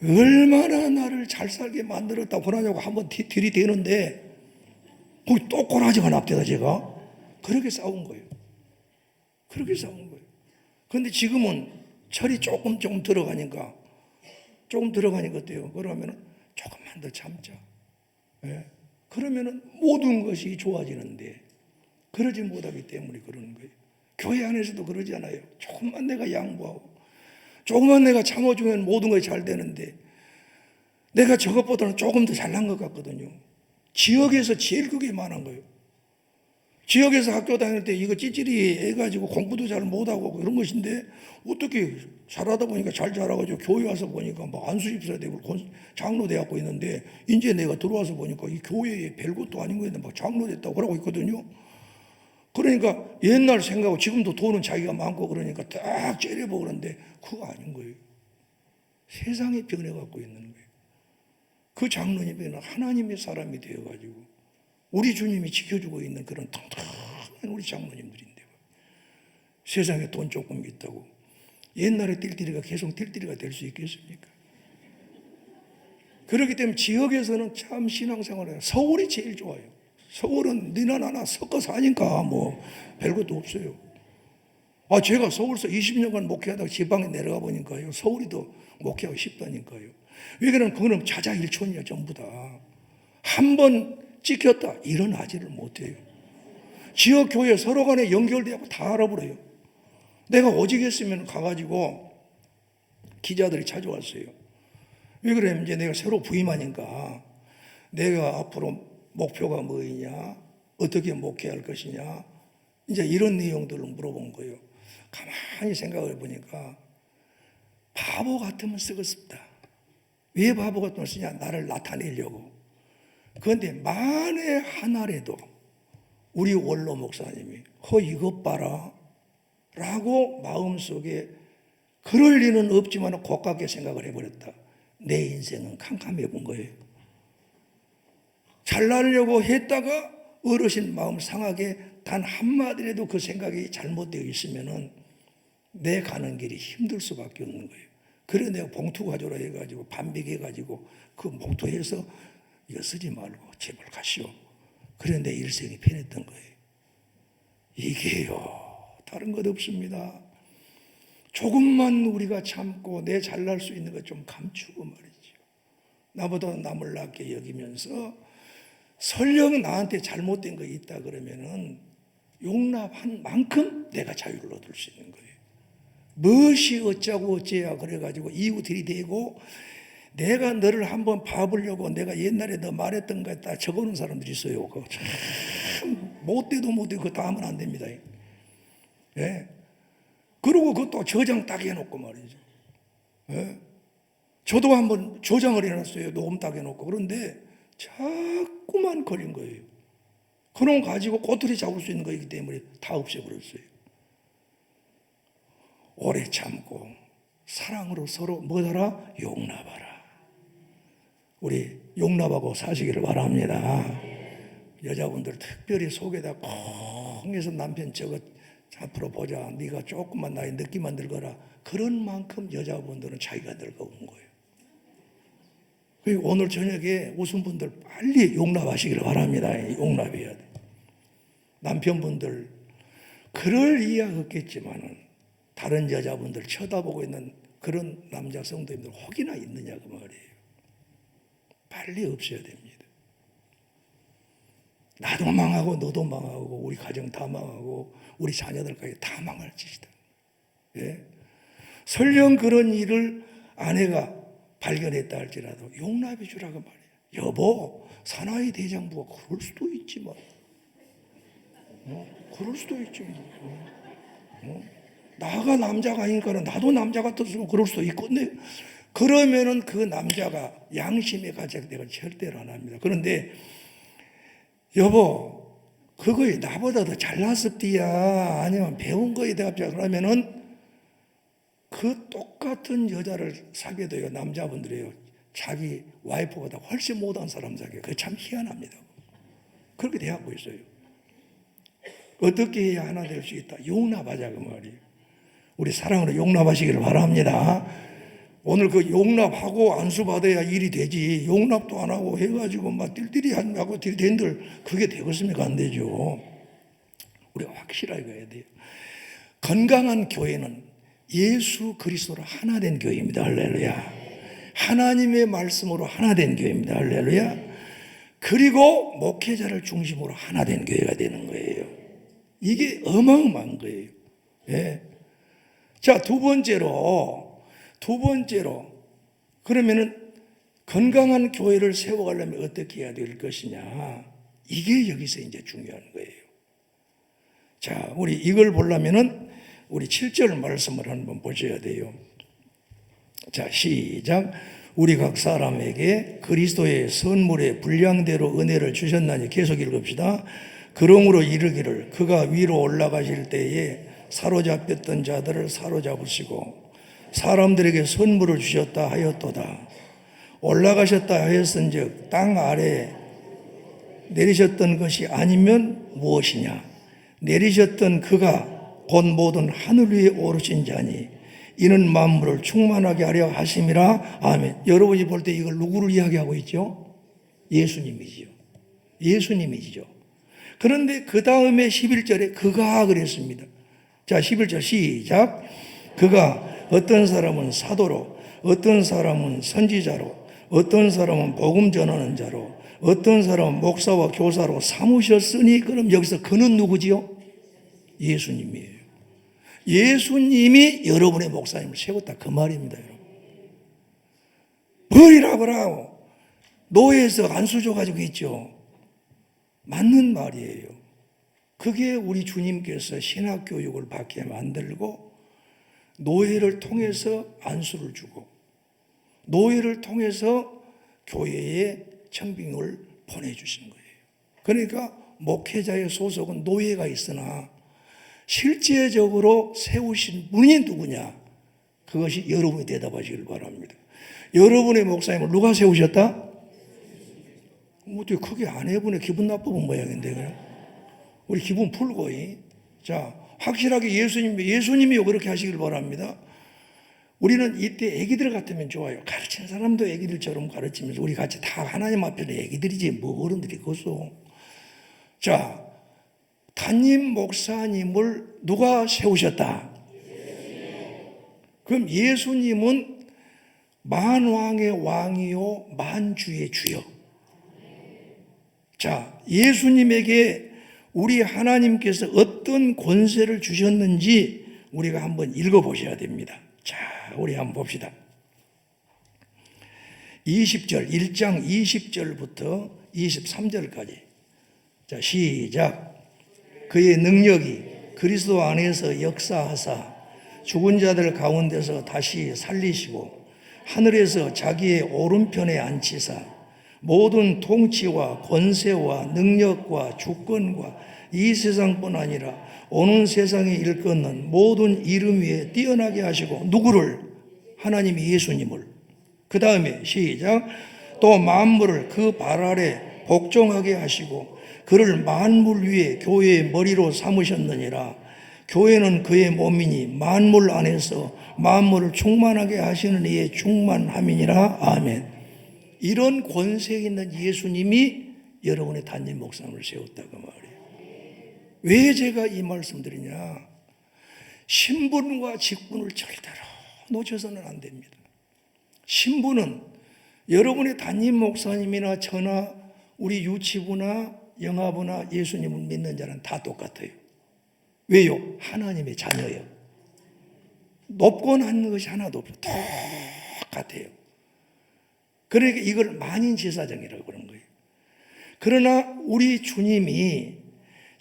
얼마나 나를 잘 살게 만들었다고 그러냐고 한번 들이대는데 거기 또 꼬라지가 납대다 제가. 그렇게 싸운 거예요. 그렇게 싸운 거예요. 그런데 지금은 철이 조금 들어가니까 어때요? 그러면은 조금만 더 참자. 예? 그러면은 모든 것이 좋아지는데 그러지 못하기 때문에 그러는 거예요. 교회 안에서도 그러잖아요. 조금만 내가 양보하고 조금만 내가 참아주면 모든 것이 잘 되는데 내가 저것보다는 조금 더 잘난 것 같거든요. 지역에서 제일 그게 많은 거예요. 지역에서 학교 다닐 때 이거 찌질이 해가지고 공부도 잘 못하고 그런 것인데 어떻게 잘하다 보니까 잘 자라가지고 교회 와서 보니까 막 안수집사 되고 장로 돼갖고 있는데 이제 내가 들어와서 보니까 이 교회에 별것도 아닌 거였는데 막 장로 됐다고 그러고 있거든요. 그러니까 옛날 생각하고 지금도 돈은 자기가 많고 그러니까 딱 째려보고 그러는데 그거 아닌 거예요. 세상이 변해갖고 있는 거예요. 그 장로님은 하나님의 사람이 되어가지고 우리 주님이 지켜주고 있는 그런 통통한 우리 장로님들인데 세상에 돈 조금 있다고 옛날에 띨띨이가 계속 띨띨이가 될 수 있겠습니까? 그렇기 때문에 지역에서는 참 신앙생활을 해요. 서울이 제일 좋아요. 서울은 니나 나나 섞어 사니까 뭐 별것도 없어요. 제가 서울서 20년간 목회하다가 지방에 내려가 보니까요. 서울이 더 목회하고 싶다니까요. 왜 그러면 그거는 자자일촌이야 전부 다. 한 번 찍혔다 일어나지를 못해요. 지역 교회 서로 간에 연결되고 다 알아버려요. 내가 오직 했으면 가가지고 기자들이 찾아왔어요. 왜 그래? 이제 내가 새로 부임하니까 내가 앞으로 목표가 뭐이냐, 어떻게 목회할 것이냐, 이제 이런 내용들을 물어본 거예요. 가만히 생각을 해보니까 바보 같으면 쓰겠습니다. 왜 바보 같으면 쓰냐? 나를 나타내려고. 그런데 만에 하나라도 우리 원로 목사님이 이것 봐라 라고 마음속에 그럴 리는 없지만 고깝게 생각을 해버렸다. 내 인생은 캄캄해 본 거예요. 잘나려고 했다가 어르신 마음 상하게 단 한마디라도 그 생각이 잘못되어 있으면 내 가는 길이 힘들 수밖에 없는 거예요. 그래 내가 봉투 가져라 해가지고 반백해가지고 그 봉투에서 이거 쓰지 말고 제발 가시오. 그래 내 일생이 편했던 거예요. 이게요 다른 것 없습니다. 조금만 우리가 참고 내 잘날 수 있는 것 좀 감추고 말이죠. 나보다 남을 낮게 여기면서 설령 나한테 잘못된 거 있다 그러면은 용납한 만큼 내가 자유를 얻을 수 있는 거예요. 무엇이 어쩌고 어째야 그래가지고 이유 들이대고 내가 너를 한번 봐보려고 내가 옛날에 너 말했던 거 다 적어놓은 사람들이 있어요. 그거 참 못돼도 못되고 그거 다 하면 안 됩니다. 예. 그리고 그것도 저장 딱 해놓고 말이죠. 예. 저도 한번 저장을 해놨어요. 녹음 딱 해놓고. 그런데 자꾸만 걸린 거예요. 그놈 가지고 꼬투리 잡을 수 있는 거이기 때문에 다 없애버렸어요. 오래 참고 사랑으로 서로 뭐더라? 용납하라. 우리 용납하고 사시기를 바랍니다. 여자분들 특별히 속에다 콩 해서 남편 저거 앞으로 보자. 네가 조금만 나이 늦기만 늙어라. 그런 만큼 여자분들은 자기가 늙어온 거예요. 그리고 오늘 저녁에 오신 분들 빨리 용납하시기를 바랍니다. 용납해야 돼. 남편분들 그럴 이유가 없겠지만은 다른 여자분들 쳐다보고 있는 그런 남자 성도님들 혹이나 있느냐 그 말이에요. 빨리 없어야 됩니다. 나도 망하고 너도 망하고 우리 가정 다 망하고 우리 자녀들까지 다 망할 짓이다. 예? 설령 그런 일을 아내가 발견했다 할지라도 용납해 주라고 말이에요. 여보, 사나이 대장부가 그럴 수도 있지만 그럴 수도 있지 나가 남자가 아니니까 나도 남자 같았으면 그럴 수도 있건데 그러면은 그 남자가 양심의 가책대가 절대로 안 합니다. 그런데 여보 그거에 나보다 더 잘났었디야 아니면 배운 거에 대합자 그러면은 그 똑같은 여자를 사귀어도요 남자분들이요 자기 와이프보다 훨씬 못한 사람 사귀어요. 그게 참 희한합니다. 그렇게 대하고 있어요. 어떻게 해야 하나 될 수 있다? 용납하자 그 말이에요. 우리 사랑으로 용납하시기를 바랍니다. 오늘 그 용납하고 안수받아야 일이 되지, 용납도 안 하고 해가지고 막 띨띨이 하고 들이댄들 그게 되겠습니까? 안 되죠. 우리가 확실하게 가야 돼요. 건강한 교회는 예수 그리스도로 하나 된 교회입니다. 할렐루야. 하나님의 말씀으로 하나 된 교회입니다. 할렐루야. 그리고 목회자를 중심으로 하나 된 교회가 되는 거예요. 이게 어마어마한 거예요. 예. 자, 두 번째로 그러면은 건강한 교회를 세워가려면 어떻게 해야 될 것이냐, 이게 여기서 이제 중요한 거예요. 자, 우리 이걸 보려면은 우리 7절 말씀을 한번 보셔야 돼요. 자, 시작. 우리 각 사람에게 그리스도의 선물의 분량대로 은혜를 주셨나니, 계속 읽읍시다. 그러므로 이르기를 그가 위로 올라가실 때에 사로잡혔던 자들을 사로잡으시고 사람들에게 선물을 주셨다 하였도다. 올라가셨다 하였은즉 땅 아래 내리셨던 것이 아니면 무엇이냐? 내리셨던 그가 곧 모든 하늘 위에 오르신 자니 이는 만물을 충만하게 하려 하심이라. 아멘. 여러분이 볼 때 이걸 누구를 이야기하고 있죠? 예수님이죠. 예수님이죠. 그런데 그 다음에 11절에 그가 그랬습니다. 자, 11절 시작. 그가 어떤 사람은 사도로, 어떤 사람은 선지자로, 어떤 사람은 복음 전하는 자로, 어떤 사람은 목사와 교사로 삼으셨으니. 그럼 여기서 그는 누구지요? 예수님이에요. 예수님이 여러분의 목사님을 세웠다 그 말입니다. 버리라고 노예에서 안수 줘가지고 있죠. 맞는 말이에요. 그게 우리 주님께서 신학교육을 받게 만들고 노예를 통해서 안수를 주고 노예를 통해서 교회에 청빙을 보내주신 거예요. 그러니까 목회자의 소속은 노예가 있으나 실제적으로 세우신 분이 누구냐? 그것이 여러분이 대답하시길 바랍니다. 여러분의 목사님을 누가 세우셨다? 어떻게 크게 안 해보네. 기분 나쁘은 모양인데. 그래? 우리 기분 풀고. 자, 확실하게 예수님이요 그렇게 하시길 바랍니다. 우리는 이때 애기들 같으면 좋아요. 가르치는 사람도 애기들처럼 가르치면서 우리 같이 다 하나님 앞에는 애기들이지 뭐 어른들이 그것도. 자, 담임 목사님을 누가 세우셨다? 그럼 예수님은 만왕의 왕이요 만주의 주요. 자, 예수님에게 우리 하나님께서 어떤 권세를 주셨는지 우리가 한번 읽어보셔야 됩니다. 자, 우리 한번 봅시다. 20절, 1장 20절부터 23절까지. 자, 시작. 그의 능력이 그리스도 안에서 역사하사 죽은 자들 가운데서 다시 살리시고 하늘에서 자기의 오른편에 앉히사 모든 통치와 권세와 능력과 주권과 이 세상뿐 아니라 오는 세상에 일컫는 모든 이름 위에 뛰어나게 하시고. 누구를? 하나님이 예수님을. 그 다음에 시작. 또 만물을 그 발 아래 복종하게 하시고 그를 만물 위에 교회의 머리로 삼으셨느니라. 교회는 그의 몸이니 만물 안에서 만물을 충만하게 하시는 이의 충만함이니라. 아멘. 이런 권세 있는 예수님이 여러분의 담임 목사님을 세웠다 그 말이에요. 왜 제가 이 말씀드리냐? 신분과 직분을 절대로 놓쳐서는 안 됩니다. 신분은 여러분의 담임 목사님이나 저나 우리 유치부나 영화부나 예수님을 믿는 자는 다 똑같아요. 왜요? 하나님의 자녀예요. 높고 낮은 것이 하나도 없어요. 똑같아요. 그러니까 이걸 만인지사정이라고 그런 거예요. 그러나 우리 주님이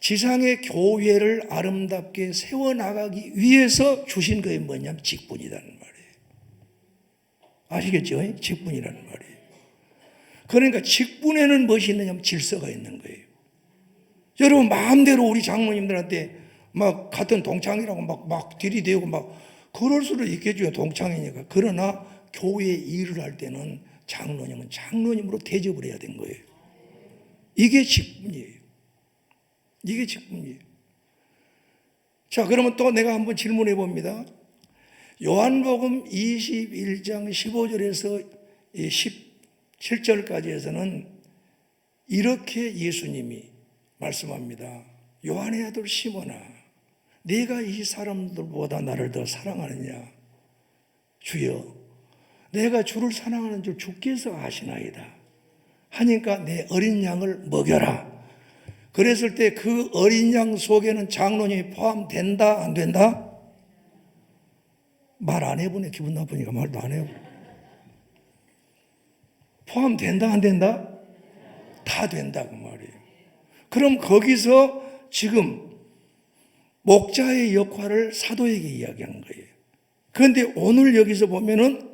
지상의 교회를 아름답게 세워나가기 위해서 주신 것이 뭐냐면 직분이라는 말이에요. 아시겠죠? 직분이라는 말이에요. 그러니까 직분에는 무엇이 있느냐면 질서가 있는 거예요. 여러분 마음대로 우리 장모님들한테 막 같은 동창이라고 막 들이대고 막 그럴 수도 있겠죠. 동창이니까. 그러나 교회 일을 할 때는 장로님은 장로님으로 대접을 해야 된 거예요. 이게 직분이에요. 이게 직분이에요. 자, 그러면 또 내가 한번 질문해 봅니다. 요한복음 21장 15절에서 17절까지 해서는 이렇게 예수님이 말씀합니다. 요한의 아들 시몬아, 네가 이 사람들보다 나를 더 사랑하느냐? 주여, 내가 주를 사랑하는 줄 주께서 아시나이다. 하니까 내 어린 양을 먹여라. 그랬을 때 그 어린 양 속에는 장로님이 포함된다, 안 된다? 말 안 해보네. 기분 나쁘니까 말도 안 해요. 포함된다, 안 된다? 다 된다, 그 말이에요. 그럼 거기서 지금 목자의 역할을 사도에게 이야기한 거예요. 그런데 오늘 여기서 보면은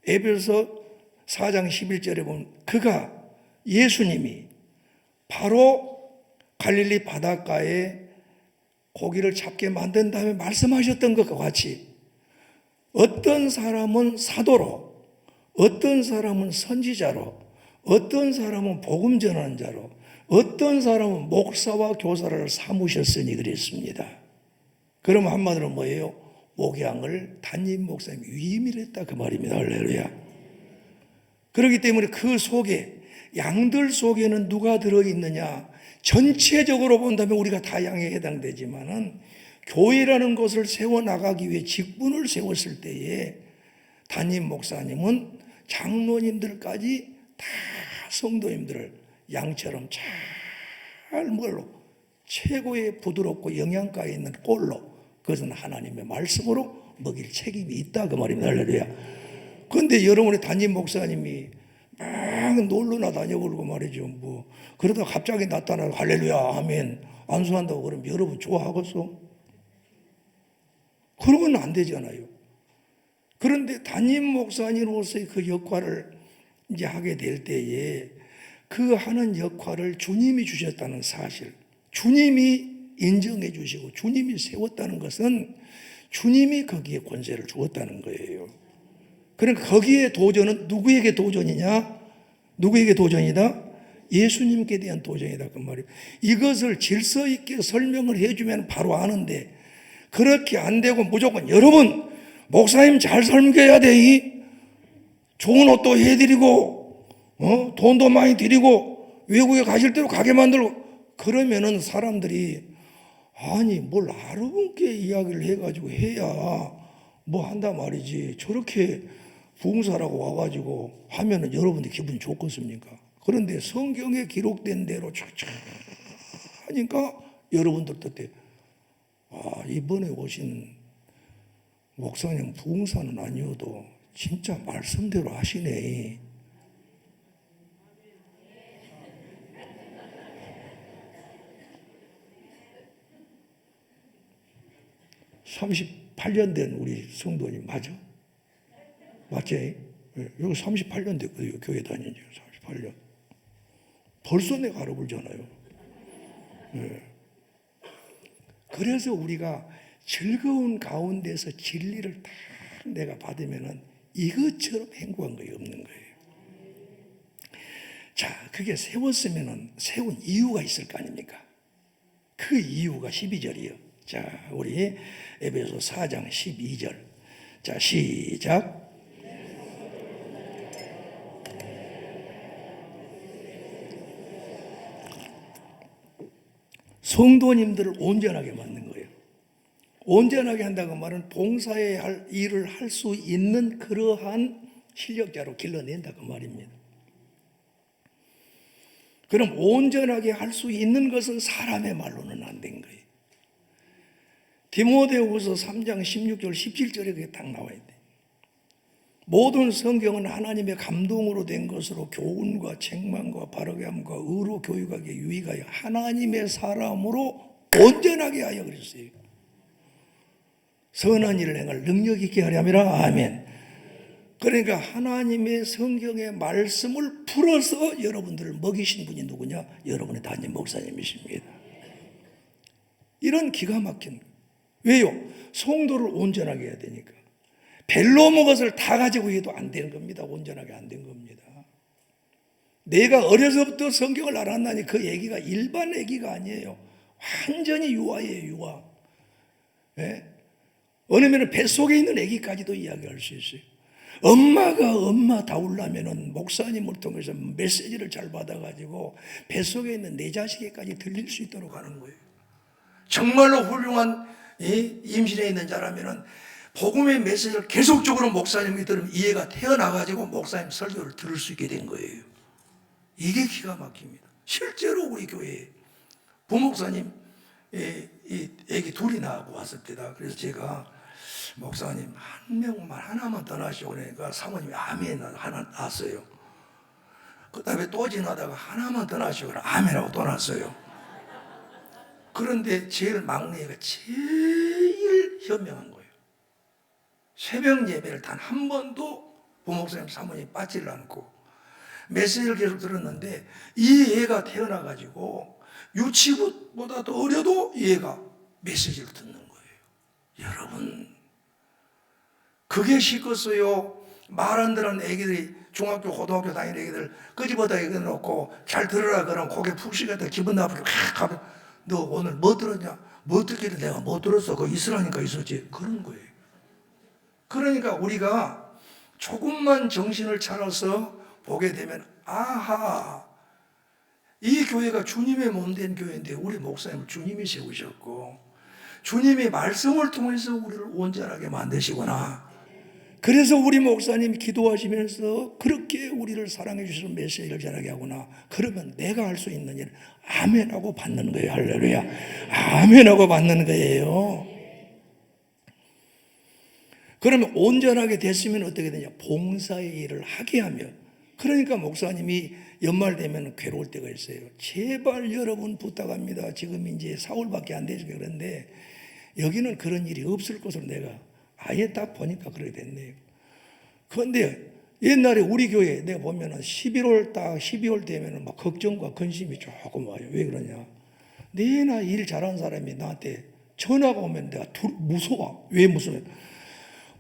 에베소 4장 11절에 보면 그가 예수님이 바로 갈릴리 바닷가에 고기를 잡게 만든 다음에 말씀하셨던 것과 같이 어떤 사람은 사도로, 어떤 사람은 선지자로, 어떤 사람은 복음 전하는 자로, 어떤 사람은 목사와 교사를 삼으셨으니 그랬습니다. 그럼 한마디로 뭐예요? 목양을 담임 목사님이 위임을 했다 그 말입니다. 할렐루야. 그렇기 때문에 그 속에 양들 속에는 누가 들어있느냐? 전체적으로 본다면 우리가 다 양에 해당되지만은 교회라는 것을 세워나가기 위해 직분을 세웠을 때에 담임 목사님은 장로님들까지 다 성도님들을 양처럼 잘 뭘로 최고의 부드럽고 영양가 있는 꼴로 그것은 하나님의 말씀으로 먹일 책임이 있다 그 말입니다. 할렐루야. 그런데 여러분의 담임 목사님이 막 놀러나 다녀버리고 말이죠. 뭐 그러다 갑자기 나타나고 할렐루야 아멘 안수한다고 그러면 여러분 좋아하겠어? 그러면 안 되잖아요. 그런데 담임 목사님으로서의 그 역할을 이제 하게 될 때에 그 하는 역할을 주님이 주셨다는 사실, 주님이 인정해 주시고 주님이 세웠다는 것은 주님이 거기에 권세를 주었다는 거예요. 그러니까 거기에 도전은 누구에게 도전이냐? 누구에게 도전이다? 예수님께 대한 도전이다 그 말이에요. 이것을 질서 있게 설명을 해주면 바로 아는데 그렇게 안 되고 무조건 여러분 목사님 잘 섬겨야 돼. 좋은 옷도 해드리고 돈도 많이 드리고 외국에 가실 대로 가게 만들고 그러면은 사람들이 아니 뭘 아름답게 이야기를 해가지고 해야 뭐 한단 말이지 저렇게 부흥사라고 와가지고 하면은 여러분들 기분이 좋겠습니까? 그런데 성경에 기록된 대로 촥촥 하니까 여러분들 뜻에 이번에 오신 목사님 부흥사는 아니어도 진짜 말씀대로 하시네. (38년) 된 우리 성도님 맞아? 맞지? 여기 38년 됐거든요. 교회 다닌 지 38년. 벌써 내가 알아보잖아요. 그래서 우리가 즐거운 가운데서 진리를 다 내가 받으면은 이것처럼 행복한 것이 없는 거예요. 자, 그게 세웠으면은 세운 이유가 있을 거 아닙니까? 그 이유가 12절이에요. 자, 우리 에베소 4장 12절. 자, 시작. 성도님들을 온전하게 만든 거예요. 온전하게 한다고 말은 봉사해야 할 일을 할 수 있는 그러한 실력자로 길러낸다고 말입니다. 그럼 온전하게 할 수 있는 것은 사람의 말로는 안 된 거예요. 디모데후서 3장 16절 17절에 그게 딱 나와야 돼. 모든 성경은 하나님의 감동으로 된 것으로 교훈과 책망과 바르게 함과 의로 교육하게 유익하여 하나님의 사람으로 온전하게 하여 그랬어요. 선한 일을 행할 능력 있게 하려 함이라. 아멘. 그러니까 하나님의 성경의 말씀을 풀어서 여러분들을 먹이신 분이 누구냐? 여러분의 담임 목사님이십니다. 이런 기가 막힌. 왜요? 성도를 온전하게 해야 되니까. 벨로 먹것을 다 가지고 해도 안 되는 겁니다. 온전하게 안 된 겁니다. 내가 어려서부터 성경을 알았나니 그 얘기가 일반 얘기가 아니에요. 완전히 유아예요, 유아. 예? 어느 면은 뱃속에 있는 아기까지도 이야기할 수 있어요. 엄마가 엄마 다우려면은 목사님을 통해서 메시지를 잘 받아가지고 뱃속에 있는 내 자식에까지 들릴 수 있도록 하는 거예요. 정말로 훌륭한 임신에 있는 자라면은 복음의 메시지를 계속적으로 목사님이 들으면 이해가 태어나가지고 목사님 설교를 들을 수 있게 된 거예요. 이게 기가 막힙니다. 실제로 우리 교회에 부목사님 애기 둘이 나고 왔을 때다. 그래서 제가 목사님 한 명만 하나만 더 낳으시오 그러니까 사모님이 아멘 하나 낳았어요. 그 다음에 또 지나다가 하나만 더 낳으시오 그러니까 아멘하고 또 낳았어요. 그런데 제일 막내가 제일 현명한 거예요. 새벽 예배를 단 한 번도 부목사님 사모님이 빠지를 않고 메시지를 계속 들었는데 이 애가 태어나가지고 유치부보다도 어려도 이 애가 메시지를 듣는 거예요. 여러분 그게 쉽겠어요? 말 안 듣는 애기들이 중학교 고등학교 다니는 애기들 끄집어다 얘기해놓고 잘 들으라 그러면 고개 푹 숙였다 기분 나쁘게 가면 너 오늘 뭐 들었냐? 뭐 듣기를 내가 못 들었어. 그거 있으라니까 있었지. 그런 거예요. 그러니까 우리가 조금만 정신을 차려서 보게 되면 아하 이 교회가 주님의 몸된 교회인데 우리 목사님을 주님이 세우셨고 주님의 말씀을 통해서 우리를 온전하게 만드시구나. 그래서 우리 목사님이 기도하시면서 그렇게 우리를 사랑해 주시는 메시지를 전하게 하구나. 그러면 내가 할 수 있는 일 아멘하고 받는 거예요. 할렐루야. 아멘하고 받는 거예요. 그러면 온전하게 됐으면 어떻게 되냐? 봉사의 일을 하게 하며. 그러니까 목사님이 연말 되면 괴로울 때가 있어요. 제발 여러분 부탁합니다. 지금 이제 4월밖에 안 되죠. 그런데 여기는 그런 일이 없을 것으로 내가 아예 딱 보니까 그렇게 됐네요. 그런데 옛날에 우리 교회 내가 보면은 11월 딱 12월 되면은 막 걱정과 근심이 조금 와요. 왜 그러냐? 내나 일 잘하는 사람이 나한테 전화가 오면 내가 무서워. 왜 무서워요?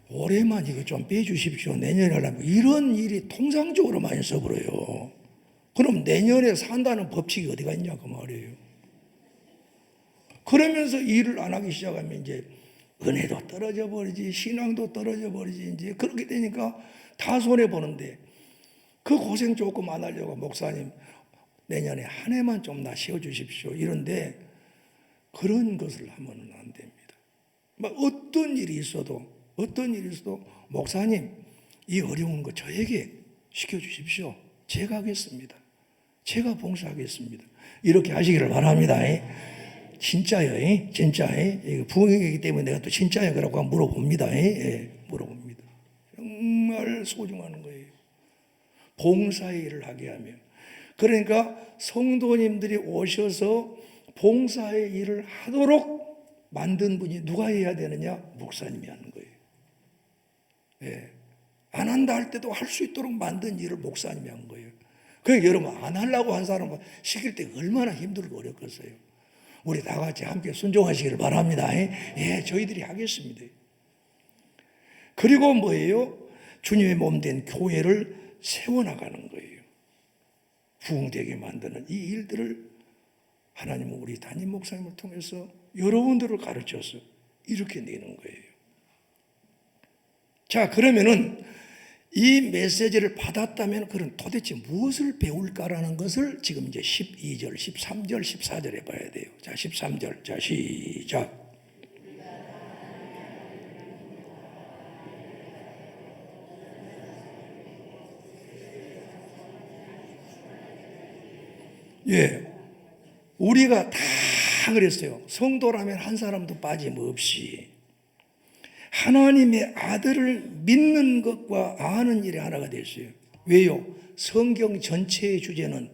올해만 이거 좀 빼주십시오. 내년에 하려면 이런 일이 통상적으로 많이 써버려요. 그럼 내년에 산다는 법칙이 어디가 있냐 그 말이에요. 그러면서 일을 안 하기 시작하면 이제 은혜도 떨어져 버리지 신앙도 떨어져 버리지 이제 그렇게 되니까 다 손해 보는데 그 고생 조금 안 하려고 목사님 내년에 한 해만 좀 나 쉬어 주십시오 이런데 그런 것을 하면 안 됩니다. 막 어떤 일이 있어도 목사님 이 어려운 거 저에게 시켜 주십시오. 제가 하겠습니다. 제가 봉사하겠습니다. 이렇게 하시기를 바랍니다. 진짜요? 진짜요? 부흥이기 때문에 내가 또 진짜요? 그러고 물어봅니다. 물어봅니다. 정말 소중한 거예요. 봉사의 일을 하게 하며. 그러니까 성도님들이 오셔서 봉사의 일을 하도록 만든 분이 누가 해야 되느냐? 목사님이 하는 거예요. 안 한다 할 때도 할 수 있도록 만든 일을 목사님이 한 거예요. 그러니까 여러분 안 하려고 한 사람은 시킬 때 얼마나 힘들고 어렵겠어요. 우리 다 같이 함께 순종하시기를 바랍니다. 저희들이 하겠습니다. 그리고 뭐예요? 주님의 몸된 교회를 세워나가는 거예요. 부흥되게 만드는 이 일들을 하나님은 우리 담임 목사님을 통해서 여러분들을 가르쳐서 이렇게 내는 거예요. 자, 그러면은 이 메시지를 받았다면 그럼 도대체 무엇을 배울까라는 것을 지금 이제 12절, 13절, 14절에 봐야 돼요. 자, 13절. 자, 시작. 우리가 다 그랬어요. 성도라면 한 사람도 빠짐없이 하나님의 아들을 믿는 것과 아는 일이 하나가 됐어요. 왜요? 성경 전체의 주제는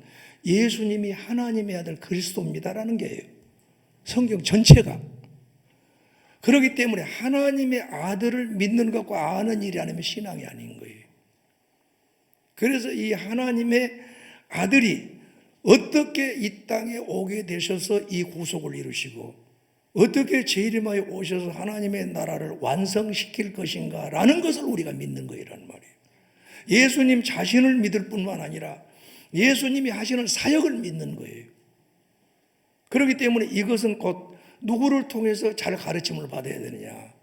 예수님이 하나님의 아들 그리스도입니다라는 게예요. 성경 전체가. 그렇기 때문에 하나님의 아들을 믿는 것과 아는 일이 아니면 신앙이 아닌 거예요. 그래서 이 하나님의 아들이 어떻게 이 땅에 오게 되셔서 이 구속을 이루시고 어떻게 제 이름하여 오셔서 하나님의 나라를 완성시킬 것인가 라는 것을 우리가 믿는 거란 말이에요. 예수님 자신을 믿을 뿐만 아니라 예수님이 하시는 사역을 믿는 거예요. 그렇기 때문에 이것은 곧 누구를 통해서 잘 가르침을 받아야 되느냐,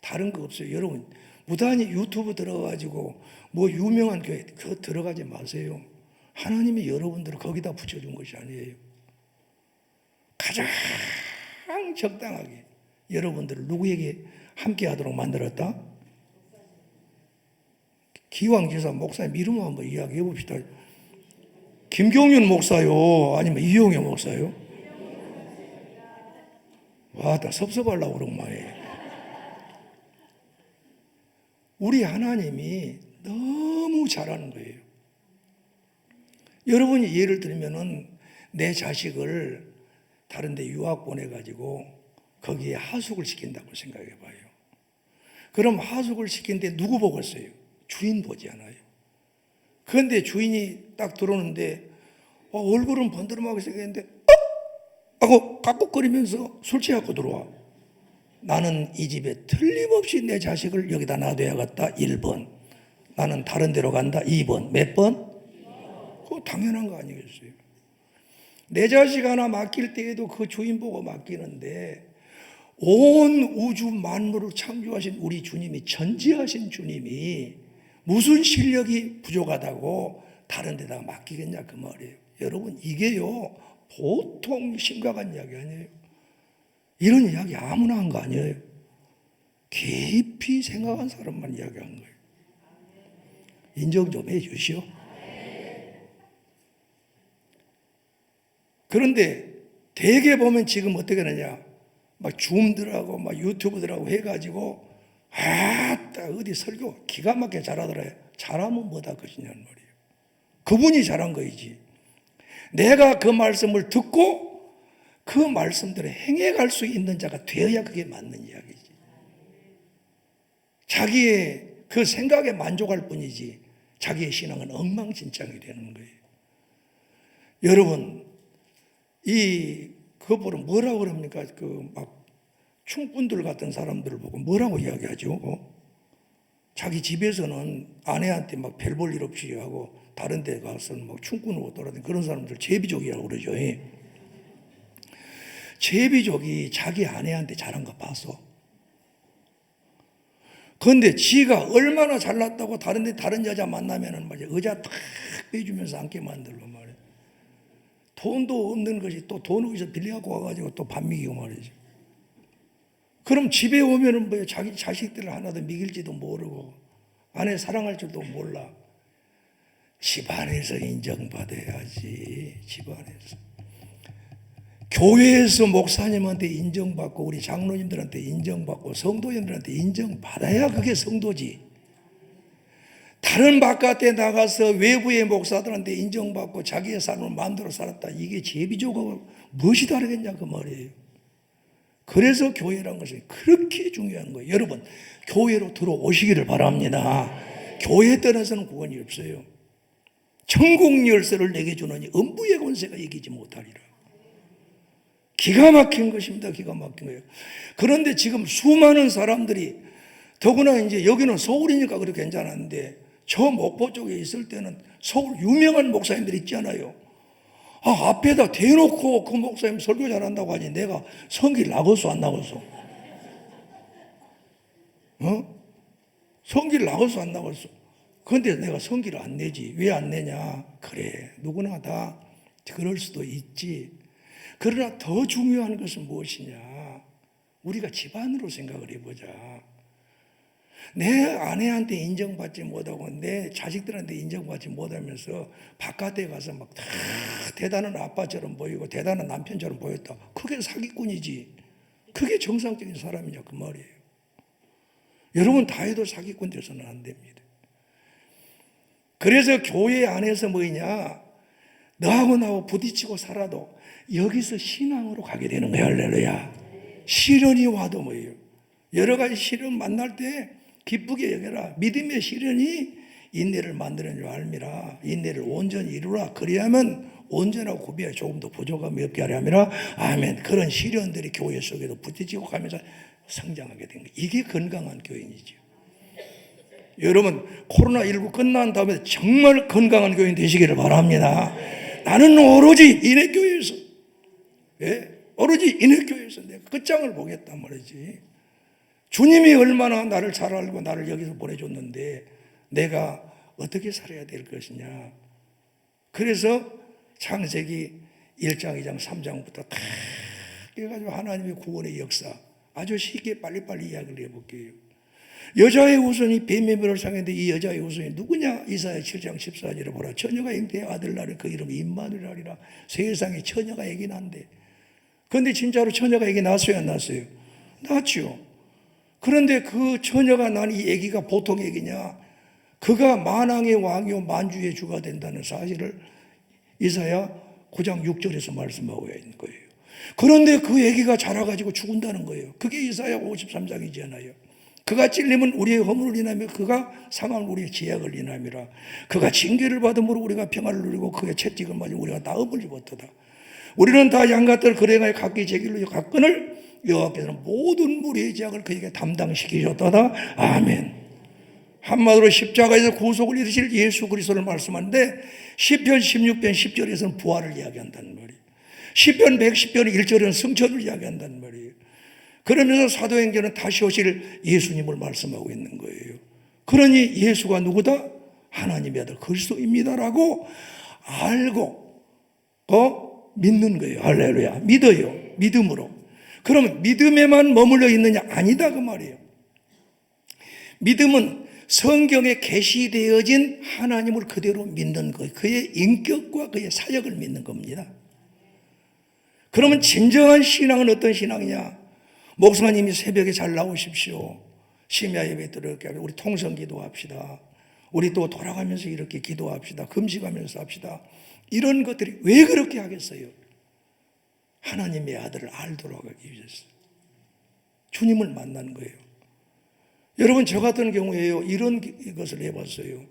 다른 거 없어요. 여러분 무단히 유튜브 들어가지고 뭐 유명한 교회 그거 들어가지 마세요. 하나님이 여러분들을 거기다 붙여준 것이 아니에요. 가장 적당하게 여러분들을 누구에게 함께 하도록 만들었다? 기왕지사 목사님 이름 한번 이야기해 봅시다. 김경윤 목사요? 아니면 이용현 목사요? 와, 나 섭섭하려고 그런 말이에요. 우리 하나님이 너무 잘하는 거예요. 여러분이 예를 들면은 내 자식을 다른 데 유학 보내가지고 거기에 하숙을 시킨다고 생각해 봐요. 그럼 하숙을 시킨데 누구 보겠어요? 주인 보지 않아요. 그런데 주인이 딱 들어오는데 얼굴은 번드름하게 생겼는데 하고 깍꾹거리면서 술 취하고 들어와. 나는 이 집에 틀림없이 내 자식을 여기다 놔둬야겠다. 1번. 나는 다른 데로 간다. 2번. 몇 번? 그거 당연한 거 아니겠어요? 내 자식 하나 맡길 때에도 그 주인 보고 맡기는데 온 우주 만물을 창조하신 우리 주님이, 전지하신 주님이 무슨 실력이 부족하다고 다른 데다가 맡기겠냐 그 말이에요. 여러분 이게요 보통 심각한 이야기 아니에요. 이런 이야기 아무나 한 거 아니에요. 깊이 생각한 사람만 이야기한 거예요. 인정 좀 해 주시오. 그런데 대개 보면 지금 어떻게 하느냐, 막 줌들하고 막 유튜브들하고 해가지고 아따 어디 설교 기가 막히게 잘하더라요. 잘하면 뭐다 것이냐는 말이에요. 그분이 잘한 거이지. 내가 그 말씀을 듣고 그 말씀대로 행해갈 수 있는 자가 되어야 그게 맞는 이야기지. 자기의 그 생각에 만족할 뿐이지 자기의 신앙은 엉망진창이 되는 거예요. 여러분 그거를 뭐라고 그럽니까? 그 막 충꾼들 같은 사람들을 보고 뭐라고 이야기하죠? 자기 집에서는 아내한테 막 별 볼 일 없이 하고 다른 데 가서는 막 충꾼으로 돌아다니는 그런 사람들 제비족이라고 그러죠. 제비족이 자기 아내한테 잘한 거 봤어. 그런데 지가 얼마나 잘났다고 다른 여자 만나면은 말이야 의자 탁 빼주면서 앉게 만들고 말이야. 돈도 없는 것이 또 돈 어디서 빌려갖고 와가지고 또 밥 먹이고 말이지. 그럼 집에 오면은 뭐 자기 자식들을 하나도 먹일지도 모르고 아내 사랑할 줄도 몰라. 집안에서 인정받아야지. 집안에서. 교회에서 목사님한테 인정받고 우리 장로님들한테 인정받고 성도님들한테 인정받아야 그게 성도지. 다른 바깥에 나가서 외부의 목사들한테 인정받고 자기의 삶을 마음대로 살았다. 이게 제비족하고 무엇이 다르겠냐 그 말이에요. 그래서 교회라는 것이 그렇게 중요한 거예요. 여러분 교회로 들어오시기를 바랍니다. 교회에 떠나서는 구원이 없어요. 천국 열쇠를 내게 주느니 음부의 권세가 이기지 못하리라. 기가 막힌 것입니다. 기가 막힌 거예요. 그런데 지금 수많은 사람들이 더구나 이제 여기는 서울이니까 그렇게 괜찮았는데 저 목포 쪽에 있을 때는 서울 유명한 목사님들 있잖아요. 앞에다 대놓고 그 목사님 설교 잘한다고 하니 내가 성기 나갔어 안 나갔어? 성기를 나갔어 안 나갔어? 그런데 내가 성기를 안 내지. 왜 안 내냐? 그래 누구나 다 그럴 수도 있지. 그러나 더 중요한 것은 무엇이냐? 우리가 집안으로 생각을 해보자. 내 아내한테 인정받지 못하고 내 자식들한테 인정받지 못하면서 바깥에 가서 막 다 대단한 아빠처럼 보이고 대단한 남편처럼 보였다. 그게 사기꾼이지. 그게 정상적인 사람이냐 그 말이에요. 여러분 다 해도 사기꾼 돼서는 안 됩니다. 그래서 교회 안에서 뭐냐, 너하고 나하고 부딪히고 살아도 여기서 신앙으로 가게 되는 거야. 할렐루야. 시련이 와도 뭐예요, 여러 가지 시련 만날 때 기쁘게 여겨라. 믿음의 시련이 인내를 만드는 줄 알미라. 인내를 온전히 이루라. 그리하면 온전하고 구비하여 조금 더 부족함이 없게 하려 함이라. 아멘. 그런 시련들이 교회 속에도 부딪히고 가면서 성장하게 된 거예요. 이게 건강한 교인이죠. 여러분, 코로나19 끝난 다음에 정말 건강한 교인 되시기를 바랍니다. 나는 오로지 인해교회에서, 오로지 인해교회에서 내가 끝장을 보겠단 말이지. 주님이 얼마나 나를 잘 알고 나를 여기서 보내줬는데 내가 어떻게 살아야 될 것이냐. 그래서 창세기 1장, 2장, 3장부터 다 해가지고 하나님의 구원의 역사 아주 쉽게 빨리빨리 이야기를 해볼게요. 여자의 후손이 뱀의 멸을 상했는데 이 여자의 후손이 누구냐? 이사야 7장 14절에 보라. 처녀가 잉태의 아들 낳으리 그 이름이 임마누엘이라. 세상에 처녀가 애기 난대. 그런데 진짜로 처녀가 애기 낳았어요, 안 낳았어요? 낳았죠. 그런데 그 처녀가 난 이 애기가 보통 애기냐? 그가 만왕의 왕이요 만주의 주가 된다는 사실을 이사야 9장 6절에서 말씀하고 있는 거예요. 그런데 그 애기가 자라가지고 죽는다는 거예요. 그게 이사야 53장이잖아요. 그가 찔림은 우리의 허물을 인하며 그가 상함은 우리의 죄악을 인함이라. 그가 징계를 받음으로 우리가 평안을 누리고 그의 채찍을 맞으면 우리가 나음을 입었도다. 우리는 다 양같들 그래가야 각기 제 길로 각건을 여호와께서는 모든 무리의 죄악을 그에게 담당시키셨도다. 아멘. 한마디로 십자가에서 구속을 이루실 예수 그리스도를 말씀하는데 시편 16편 10절에서는 부활을 이야기한다는 말이에요. 시편 110편 1절에는 승천을 이야기한다는 말이에요. 그러면서 사도행전은 다시 오실 예수님을 말씀하고 있는 거예요. 그러니 예수가 누구다? 하나님의 아들 그리스도입니다라고 알고 믿는 거예요. 할렐루야. 믿어요. 믿음으로. 그러면 믿음에만 머물러 있느냐? 아니다 그 말이에요. 믿음은 성경에 계시되어진 하나님을 그대로 믿는 거예요. 그의 인격과 그의 사역을 믿는 겁니다. 그러면 진정한 신앙은 어떤 신앙이냐? 목사님이 새벽에 잘 나오십시오. 심야 예배 들을게 우리 통성 기도합시다. 우리 또 돌아가면서 이렇게 기도합시다. 금식하면서 합시다. 이런 것들이 왜 그렇게 하겠어요? 하나님의 아들을 알도록 하기 위해서. 주님을 만난 거예요. 여러분 저 같은 경우에요. 이런 것을 해봤어요.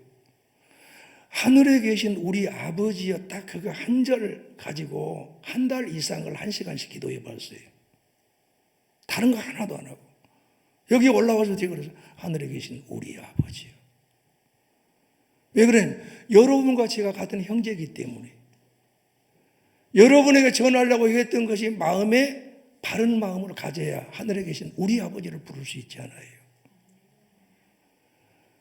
하늘에 계신 우리 아버지여 딱 그거 한 절 가지고 한 달 이상을 1시간씩 기도해 봤어요. 다른 거 하나도 안 하고. 여기 올라와서 제가 그래서 하늘에 계신 우리 아버지요. 왜 그래? 여러분과 제가 같은 형제이기 때문에. 여러분에게 전하려고 했던 것이 마음에 바른 마음을 가져야 하늘에 계신 우리 아버지를 부를 수 있잖아요.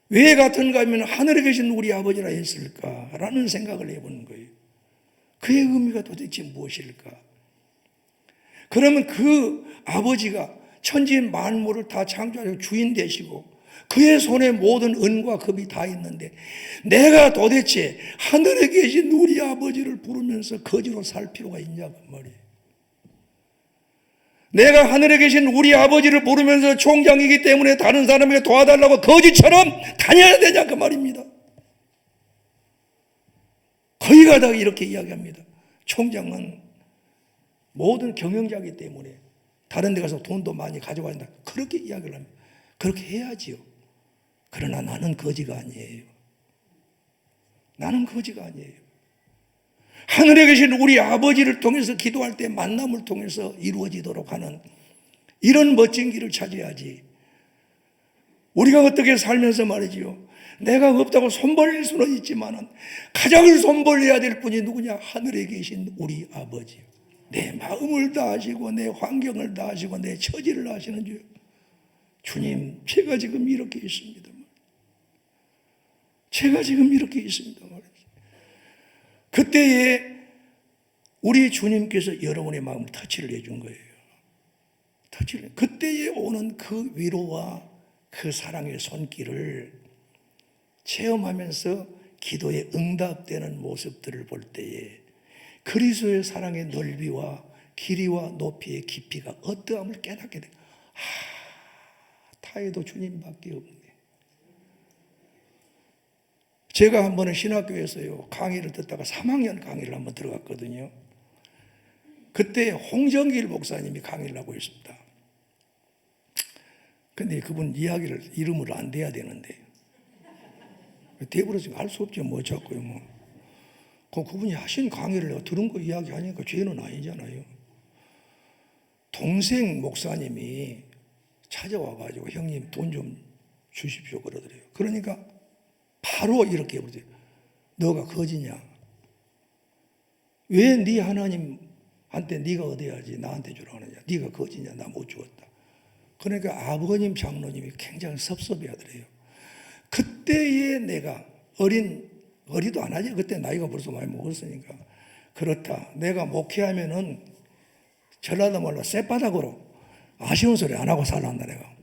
왜 같은가 하면 하늘에 계신 우리 아버지라 했을까라는 생각을 해보는 거예요. 그의 의미가 도대체 무엇일까? 그러면 그 아버지가 천지 만물을 다 창조하시고 주인 되시고 그의 손에 모든 은과 금이 다 있는데 내가 도대체 하늘에 계신 우리 아버지를 부르면서 거지로 살 필요가 있냐고 말이에요. 내가 하늘에 계신 우리 아버지를 부르면서 총장이기 때문에 다른 사람에게 도와달라고 거지처럼 다녀야 되냐 그 말입니다. 거기 가다가 이렇게 이야기합니다. 총장은 모든 경영자이기 때문에 다른 데 가서 돈도 많이 가져가야 된다. 그렇게 이야기를 합니다. 그렇게 해야지요. 그러나 나는 거지가 아니에요. 나는 거지가 아니에요. 하늘에 계신 우리 아버지를 통해서 기도할 때 만남을 통해서 이루어지도록 하는 이런 멋진 길을 찾아야지. 우리가 어떻게 살면서 말이지요. 내가 없다고 손 벌릴 수는 있지만 가장 손 벌려야 될 분이 누구냐? 하늘에 계신 우리 아버지. 내 마음을 다하시고 내 환경을 다하시고 내 처지를 다하시는 주. 주님, 제가 지금 이렇게 있습니다. 제가 지금 이렇게 있습니다. 그때에 우리 주님께서 여러분의 마음을 터치를 해준 거예요. 그때에 오는 그 위로와 그 사랑의 손길을 체험하면서 기도에 응답되는 모습들을 볼 때에 그리스도의 사랑의 넓이와 길이와 높이의 깊이가 어떠함을 깨닫게 돼요. 타에도 주님밖에 없네. 제가 한 번은 신학교에서요 강의를 듣다가 3학년 강의를 한번 들어갔거든요. 그때 홍정길 목사님이 강의를 하고 있습니다. 근데 그분 이야기를 이름을 안 대야 되는데 돼버려서 알 수 없죠. 뭐 자꾸요 뭐. 그분이 하신 강의를 내가 들은 거 이야기하니까 죄는 아니잖아요. 동생 목사님이 찾아와가지고 형님 돈 좀 주십시오 그러더래요. 그러니까 바로 이렇게 그러더래요. 너가 거지냐? 왜 네 하나님한테 네가 얻어야지 나한테 주라 하느냐? 네가 거지냐? 나 못 주었다. 그러니까 아버님 장로님이 굉장히 섭섭해 하더래요. 그때에 내가 어리도 안 하지. 그때 나이가 벌써 많이 먹었으니까. 그렇다. 내가 목회하면은 전라도 말로 쌔바닥으로 아쉬운 소리 안 하고 살란다 내가.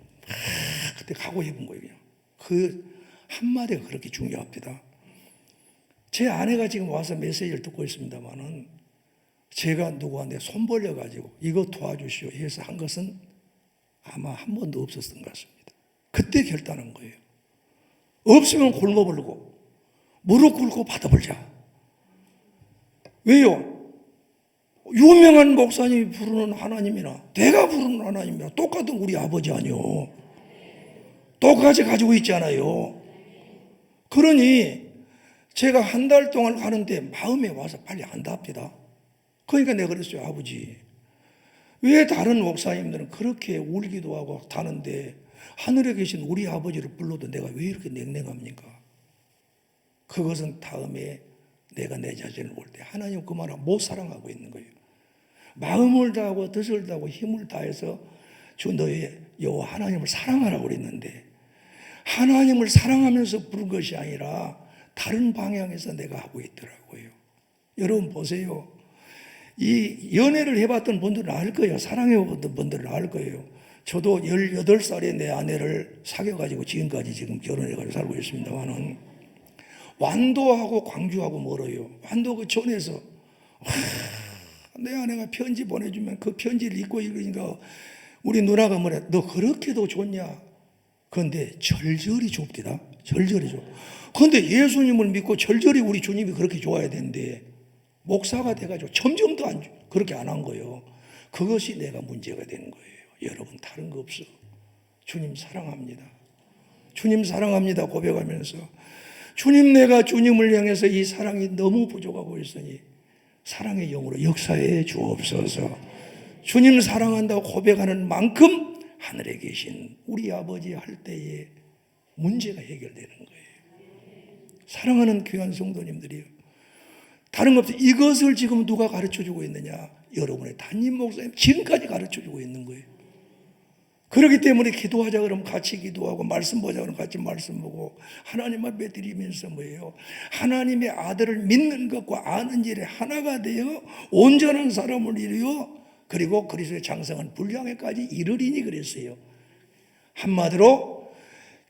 그때 각오 해본 거예요. 그 한마디가 그렇게 중요합니다. 제 아내가 지금 와서 메시지를 듣고 있습니다만은 제가 누구한테 손 벌려가지고 이거 도와주시오 해서 한 것은 아마 한 번도 없었던 것 같습니다. 그때 결단한 거예요. 없으면 굶어버리고 무릎 꿇고 받아보자. 왜요? 유명한 목사님이 부르는 하나님이나 내가 부르는 하나님이나 똑같은 우리 아버지 아니요. 똑같이 가지고 있잖아요. 그러니 제가 한 달 동안 가는데 마음에 와서 빨리 안답니다. 그러니까 내가 그랬어요. 아버지, 왜 다른 목사님들은 그렇게 울기도 하고 다는데 하늘에 계신 우리 아버지를 불러도 내가 왜 이렇게 냉랭합니까? 그것은 다음에 내가 내 자신을 볼 때 하나님 그 말을 못 사랑하고 있는 거예요. 마음을 다하고 뜻을 다하고 힘을 다해서 주 너의 여호와 하나님을 사랑하라고 그랬는데 하나님을 사랑하면서 부른 것이 아니라 다른 방향에서 내가 하고 있더라고요. 여러분 보세요. 이 연애를 해봤던 분들은 알 거예요. 사랑해봤던 분들은 알 거예요. 저도 18살에 내 아내를 사귀어가지고 지금까지 지금 결혼해가지고 살고 있습니다만은 완도하고 광주하고 멀어요. 완도 그 전에서 내 아내가 편지 보내주면 그 편지를 읽고 읽으니까 우리 누나가 뭐래, 너 그렇게도 좋냐? 그런데 절절히 좁디다. 절절히 좁. 그런데 예수님을 믿고 절절히 우리 주님이 그렇게 좋아야 되는데 목사가 돼가지고 점점 더 그렇게 안 한 거예요. 그것이 내가 문제가 되는 거예요. 여러분 다른 거 없어. 주님 사랑합니다. 주님 사랑합니다 고백하면서 주님 내가 주님을 향해서 이 사랑이 너무 부족하고 있으니 사랑의 영으로 역사해 주옵소서. 주님 사랑한다고 고백하는 만큼 하늘에 계신 우리 아버지 할 때에 문제가 해결되는 거예요. 사랑하는 귀한 성도님들이요. 다른 거 없어요. 이것을 지금 누가 가르쳐주고 있느냐? 여러분의 담임 목사님 지금까지 가르쳐주고 있는 거예요. 그렇기 때문에 기도하자 그러면 같이 기도하고 말씀 보자 그러면 같이 말씀 보고 하나님 앞에 드리면서 뭐예요? 하나님의 아들을 믿는 것과 아는 일에 하나가 되어 온전한 사람을 이루어 그리고 그리스도의 장성한 분량에까지 이르리니 그랬어요. 한마디로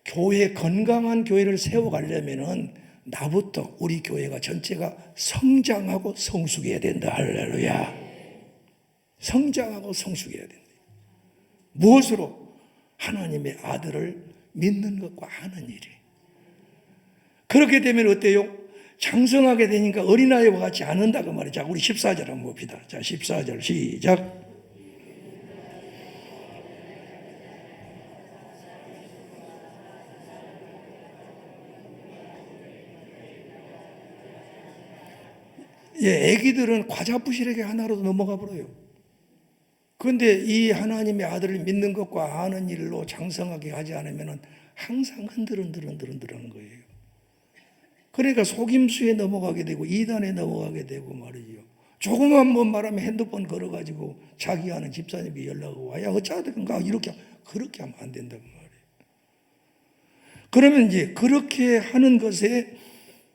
교회 건강한 교회를 세워가려면은 나부터 우리 교회가 전체가 성장하고 성숙해야 된다. 할렐루야. 성장하고 성숙해야 된다. 무엇으로? 하나님의 아들을 믿는 것과 아는 일이. 그렇게 되면 어때요? 장성하게 되니까 어린아이와 같이 안 한다고 말이죠. 자, 우리 14절 한번 봅시다. 자, 14절 시작. 예, 애기들은 과자 부실하게 하나로도 넘어가 버려요. 그런데 이 하나님의 아들을 믿는 것과 아는 일로 장성하게 하지 않으면 항상 흔들흔들하는 거예요. 그러니까 속임수에 넘어가게 되고 이단에 넘어가게 되고 말이죠. 조금만 뭐 말하면 핸드폰 걸어가지고 자기 아는 집사님이 연락하고 와야 어쩌든가 이렇게 그렇게 하면 안 된다고 말이에요. 그러면 이제 그렇게 하는 것에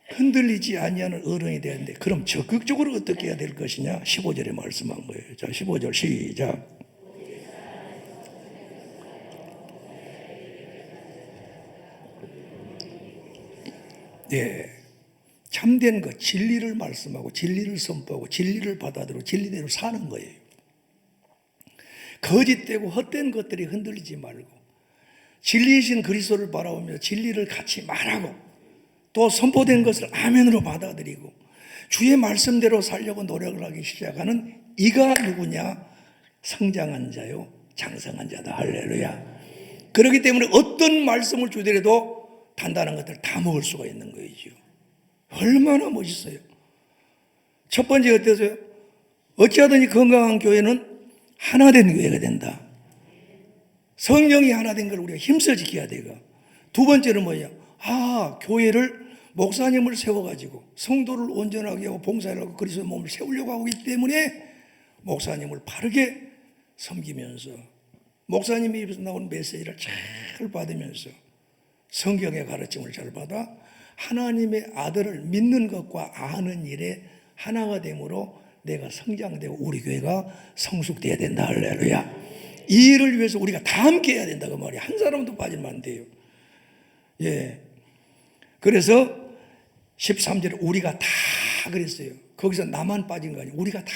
흔들리지 아니하는 어른이 되는데 그럼 적극적으로 어떻게 해야 될 것이냐? 15절에 말씀한 거예요. 자, 15절 시작. 예, 참된 것, 진리를 말씀하고 진리를 선포하고 진리를 받아들이고 진리대로 사는 거예요. 거짓되고 헛된 것들이 흔들리지 말고 진리이신 그리스도를 바라보며 진리를 같이 말하고 또 선포된 것을 아멘으로 받아들이고 주의 말씀대로 살려고 노력을 하기 시작하는 이가 누구냐? 성장한 자요 장성한 자다. 할렐루야. 그렇기 때문에 어떤 말씀을 주더라도 단단한 것들 다 먹을 수가 있는 거죠. 얼마나 멋있어요. 첫 번째 어때서요? 어찌하든지 건강한 교회는 하나된 교회가 된다. 성령이 하나된 걸 우리가 힘써 지켜야 되고, 두 번째는 뭐냐? 교회를 목사님을 세워가지고 성도를 온전하게 하고 봉사를 하고 그리스도의 몸을 세우려고 하고 있기 때문에 목사님을 바르게 섬기면서 목사님의 입에서 나오는 메시지를 잘 받으면서 성경의 가르침을 잘 받아 하나님의 아들을 믿는 것과 아는 일에 하나가 되므로 내가 성장되고 우리 교회가 성숙되어야 된다. 할렐루야. 이 일을 위해서 우리가 다 함께 해야 된다 그 말이야. 한 사람도 빠지면 안 돼요. 예. 그래서 13절에 우리가 다 그랬어요. 거기서 나만 빠진 거 아니에요. 우리가 다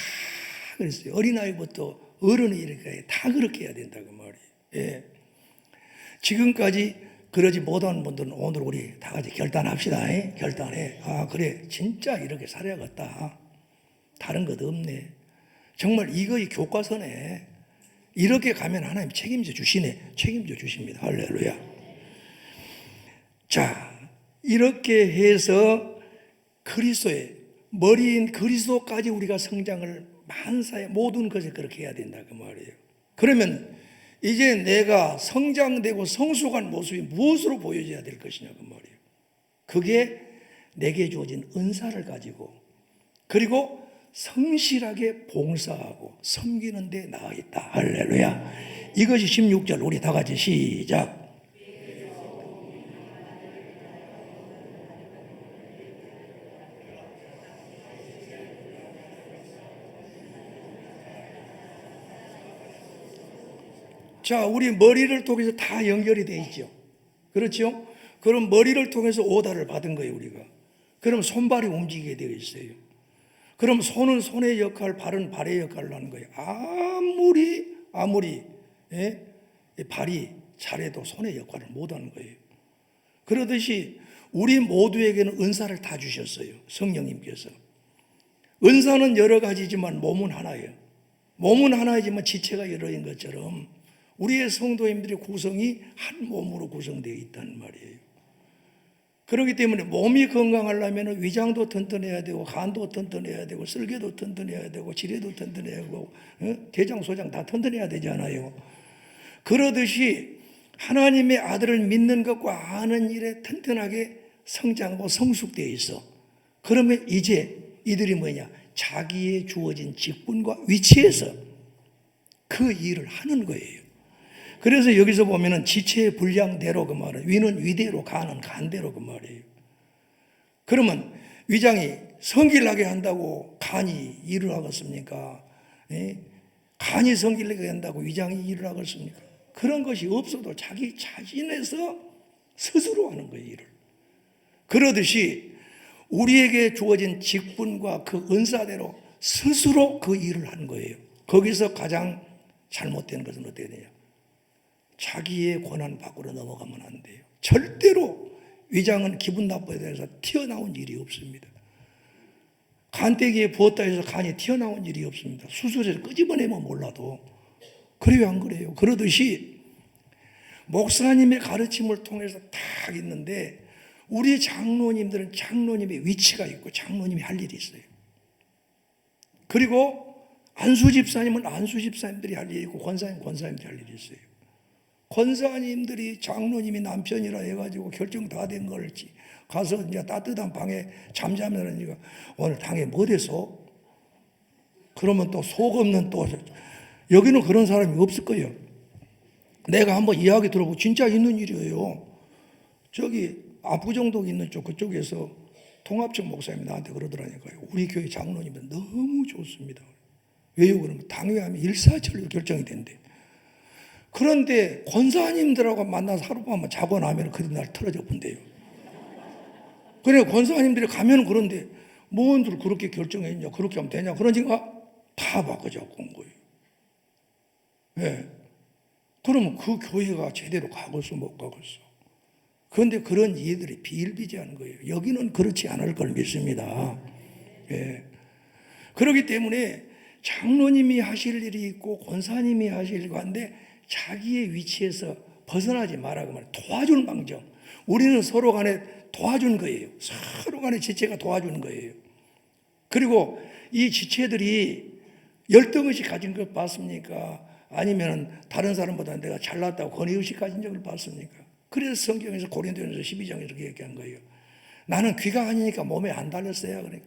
그랬어요. 어린아이부터 어른이 이렇게 다 그렇게 해야 된다 그 말이에요. 예. 지금까지 그러지 못한 분들은 오늘 우리 다 같이 결단합시다. 예? 결단해. 그래 진짜 이렇게 살아야겠다. 다른 것 없네. 정말 이거의 교과서네. 이렇게 가면 하나님 책임져 주시네. 책임져 주십니다. 할렐루야. 자, 이렇게 해서 그리스도의 머리인 그리스도까지 우리가 성장을 만사의 모든 것에 그렇게 해야 된다 그 말이에요. 그러면 이제 내가 성장되고 성숙한 모습이 무엇으로 보여져야 될 것이냐 그 말이에요. 그게 내게 주어진 은사를 가지고 그리고 성실하게 봉사하고 섬기는 데 나아 있다. 할렐루야. 이것이 16절 우리 다 같이 시작. 자, 우리 머리를 통해서 다 연결이 되어 있죠. 그렇죠? 그럼 머리를 통해서 오다를 받은 거예요, 우리가. 그럼 손발이 움직이게 되어 있어요. 그럼 손은 손의 역할, 발은 발의 역할을 하는 거예요. 아무리 발이 잘해도 손의 역할을 못 하는 거예요. 그러듯이 우리 모두에게는 은사를 다 주셨어요. 성령님께서. 은사는 여러 가지지만 몸은 하나예요. 몸은 하나이지만 지체가 여러인 것처럼 우리의 성도님들의 구성이 한 몸으로 구성되어 있다는 말이에요. 그렇기 때문에 몸이 건강하려면 위장도 튼튼해야 되고 간도 튼튼해야 되고 쓸개도 튼튼해야 되고 지뢰도 튼튼해야 되고 대장 소장 다 튼튼해야 되잖아요. 그러듯이 하나님의 아들을 믿는 것과 아는 일에 튼튼하게 성장하고 성숙되어 있어. 그러면 이제 이들이 뭐냐? 자기의 주어진 직분과 위치에서 그 일을 하는 거예요. 그래서 여기서 보면은 지체의 분량대로 그 말은 위는 위대로 간은 간대로 그 말이에요. 그러면 위장이 성길나게 한다고 간이 일을 하겠습니까? 간이 성길나게 한다고 위장이 일을 하겠습니까? 그런 것이 없어도 자기 자신에서 스스로 하는 거예요, 일을. 그러듯이 우리에게 주어진 직분과 그 은사대로 스스로 그 일을 하는 거예요. 거기서 가장 잘못된 것은 어떻게 되냐? 자기의 권한 밖으로 넘어가면 안 돼요. 절대로 위장은 기분 나빠야 돼서 튀어나온 일이 없습니다. 간대기에 부었다 해서 간이 튀어나온 일이 없습니다. 수술해서 끄집어내면 몰라도. 그래요, 안 그래요? 그러듯이 목사님의 가르침을 통해서 딱 있는데 우리 장로님들은 장로님의 위치가 있고 장로님이 할 일이 있어요. 그리고 안수집사님은 안수집사님들이 할 일이 있고 권사님들이 할 일이 있어요. 권사님들이 장로님이 남편이라 해가지고 결정 다 된 걸 가서 이제 따뜻한 방에 잠자면 이거 오늘 당에 뭐 돼서? 그러면 또 속 없는 또 여기는 그런 사람이 없을 거예요. 내가 한번 이야기 들어보고 진짜 있는 일이에요. 저기 압구정동 있는 쪽 그쪽에서 통합청 목사님이 나한테 그러더라니까요. 우리 교회 장로님은 너무 좋습니다. 왜요? 그러면 당회하면 일사천리로 결정이 된대. 그런데 권사님들하고 만나서 하룻밤만 자고 나면 그날 틀어져 본대요. 그래 권사님들이 가면 그런데 뭔들 그렇게 결정했냐 그렇게 하면 되냐 그러니까 다 바꿔잡고 온 거예요. 왜? 그러면 그 교회가 제대로 가겠어 못 가겠어. 그런데 그런 이들이 비일비재한 거예요. 여기는 그렇지 않을 걸 믿습니다. 예. 그렇기 때문에 장로님이 하실 일이 있고 권사님이 하실 일이 있는데 자기의 위치에서 벗어나지 말라고 말해. 도와주는 방정. 우리는 서로 간에 도와준 거예요. 서로 간에 지체가 도와주는 거예요. 그리고 이 지체들이 열등의식 가진 걸 봤습니까? 아니면 다른 사람보다 내가 잘났다고 권위의식 가진 적을 봤습니까? 그래서 성경에서 고린도전서 12장에 이렇게 얘기한 거예요. 나는 귀가 아니니까 몸에 안 달렸어요. 그러니까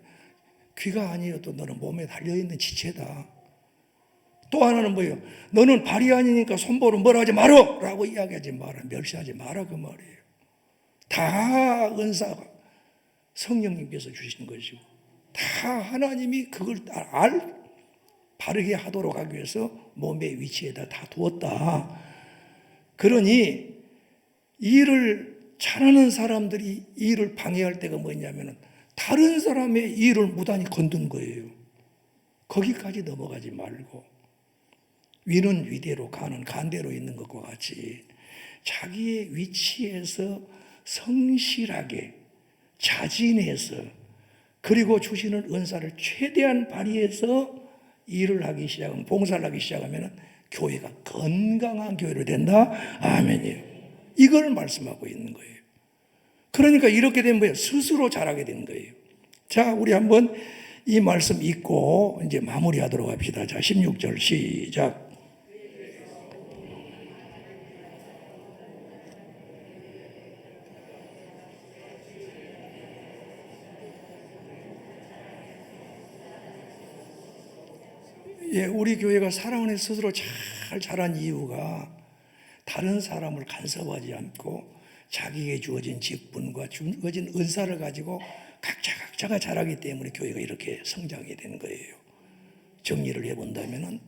귀가 아니어도 너는 몸에 달려있는 지체다. 또 하나는 뭐예요? 너는 발이 아니니까 손보로 뭘 하지 마라! 라고 이야기하지 마라. 멸시하지 마라. 그 말이에요. 다 은사가 성령님께서 주신 것이고 다 하나님이 그걸 바르게 하도록 하기 위해서 몸의 위치에다 다 두었다. 그러니 일을 잘하는 사람들이 일을 방해할 때가 뭐냐면 다른 사람의 일을 무단히 건든 거예요. 거기까지 넘어가지 말고 위는 위대로 가는 간대로 있는 것과 같이 자기의 위치에서 성실하게 자진해서 그리고 주시는 은사를 최대한 발휘해서 일을 하기 시작하면 봉사를 하기 시작하면 교회가 건강한 교회로 된다. 아멘이에요. 이걸 말씀하고 있는 거예요. 그러니까 이렇게 되면 뭐예요? 스스로 잘하게 되는 거예요. 자, 우리 한번 이 말씀 읽고 이제 마무리하도록 합시다. 자, 16절 시작. 예, 우리 교회가 사랑을 스스로 잘 자란 이유가 다른 사람을 간섭하지 않고 자기에게 주어진 직분과 주어진 은사를 가지고 각자가 잘하기 때문에 교회가 이렇게 성장이 되는 거예요. 정리를 해본다면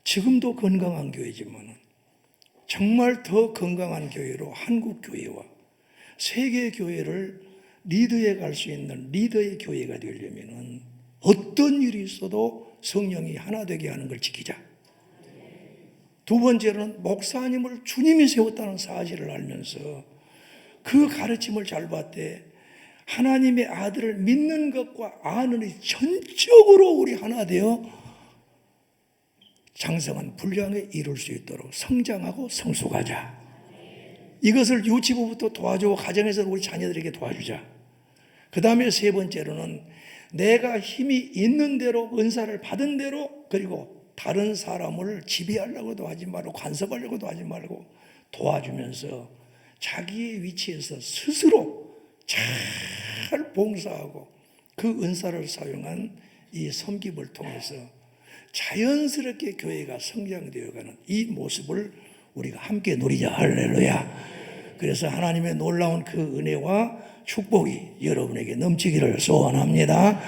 지금도 건강한 교회지만 정말 더 건강한 교회로 한국 교회와 세계 교회를 리드해 갈 수 있는 리더의 교회가 되려면 어떤 일이 있어도 성령이 하나 되게 하는 걸 지키자. 두 번째로는 목사님을 주님이 세웠다는 사실을 알면서 그 가르침을 잘 받되 하나님의 아들을 믿는 것과 아는 이 전적으로 우리 하나 되어 장성한 분량에 이룰 수 있도록 성장하고 성숙하자. 이것을 유치부부터 도와주고 가정에서 우리 자녀들에게 도와주자. 그 다음에 세 번째로는 내가 힘이 있는 대로 은사를 받은 대로 그리고 다른 사람을 지배하려고도 하지 말고 간섭하려고도 하지 말고 도와주면서 자기의 위치에서 스스로 잘 봉사하고 그 은사를 사용한 이 섬김을 통해서 자연스럽게 교회가 성장되어가는 이 모습을 우리가 함께 누리자. 할렐루야. 그래서 하나님의 놀라운 그 은혜와 축복이 여러분에게 넘치기를 소원합니다.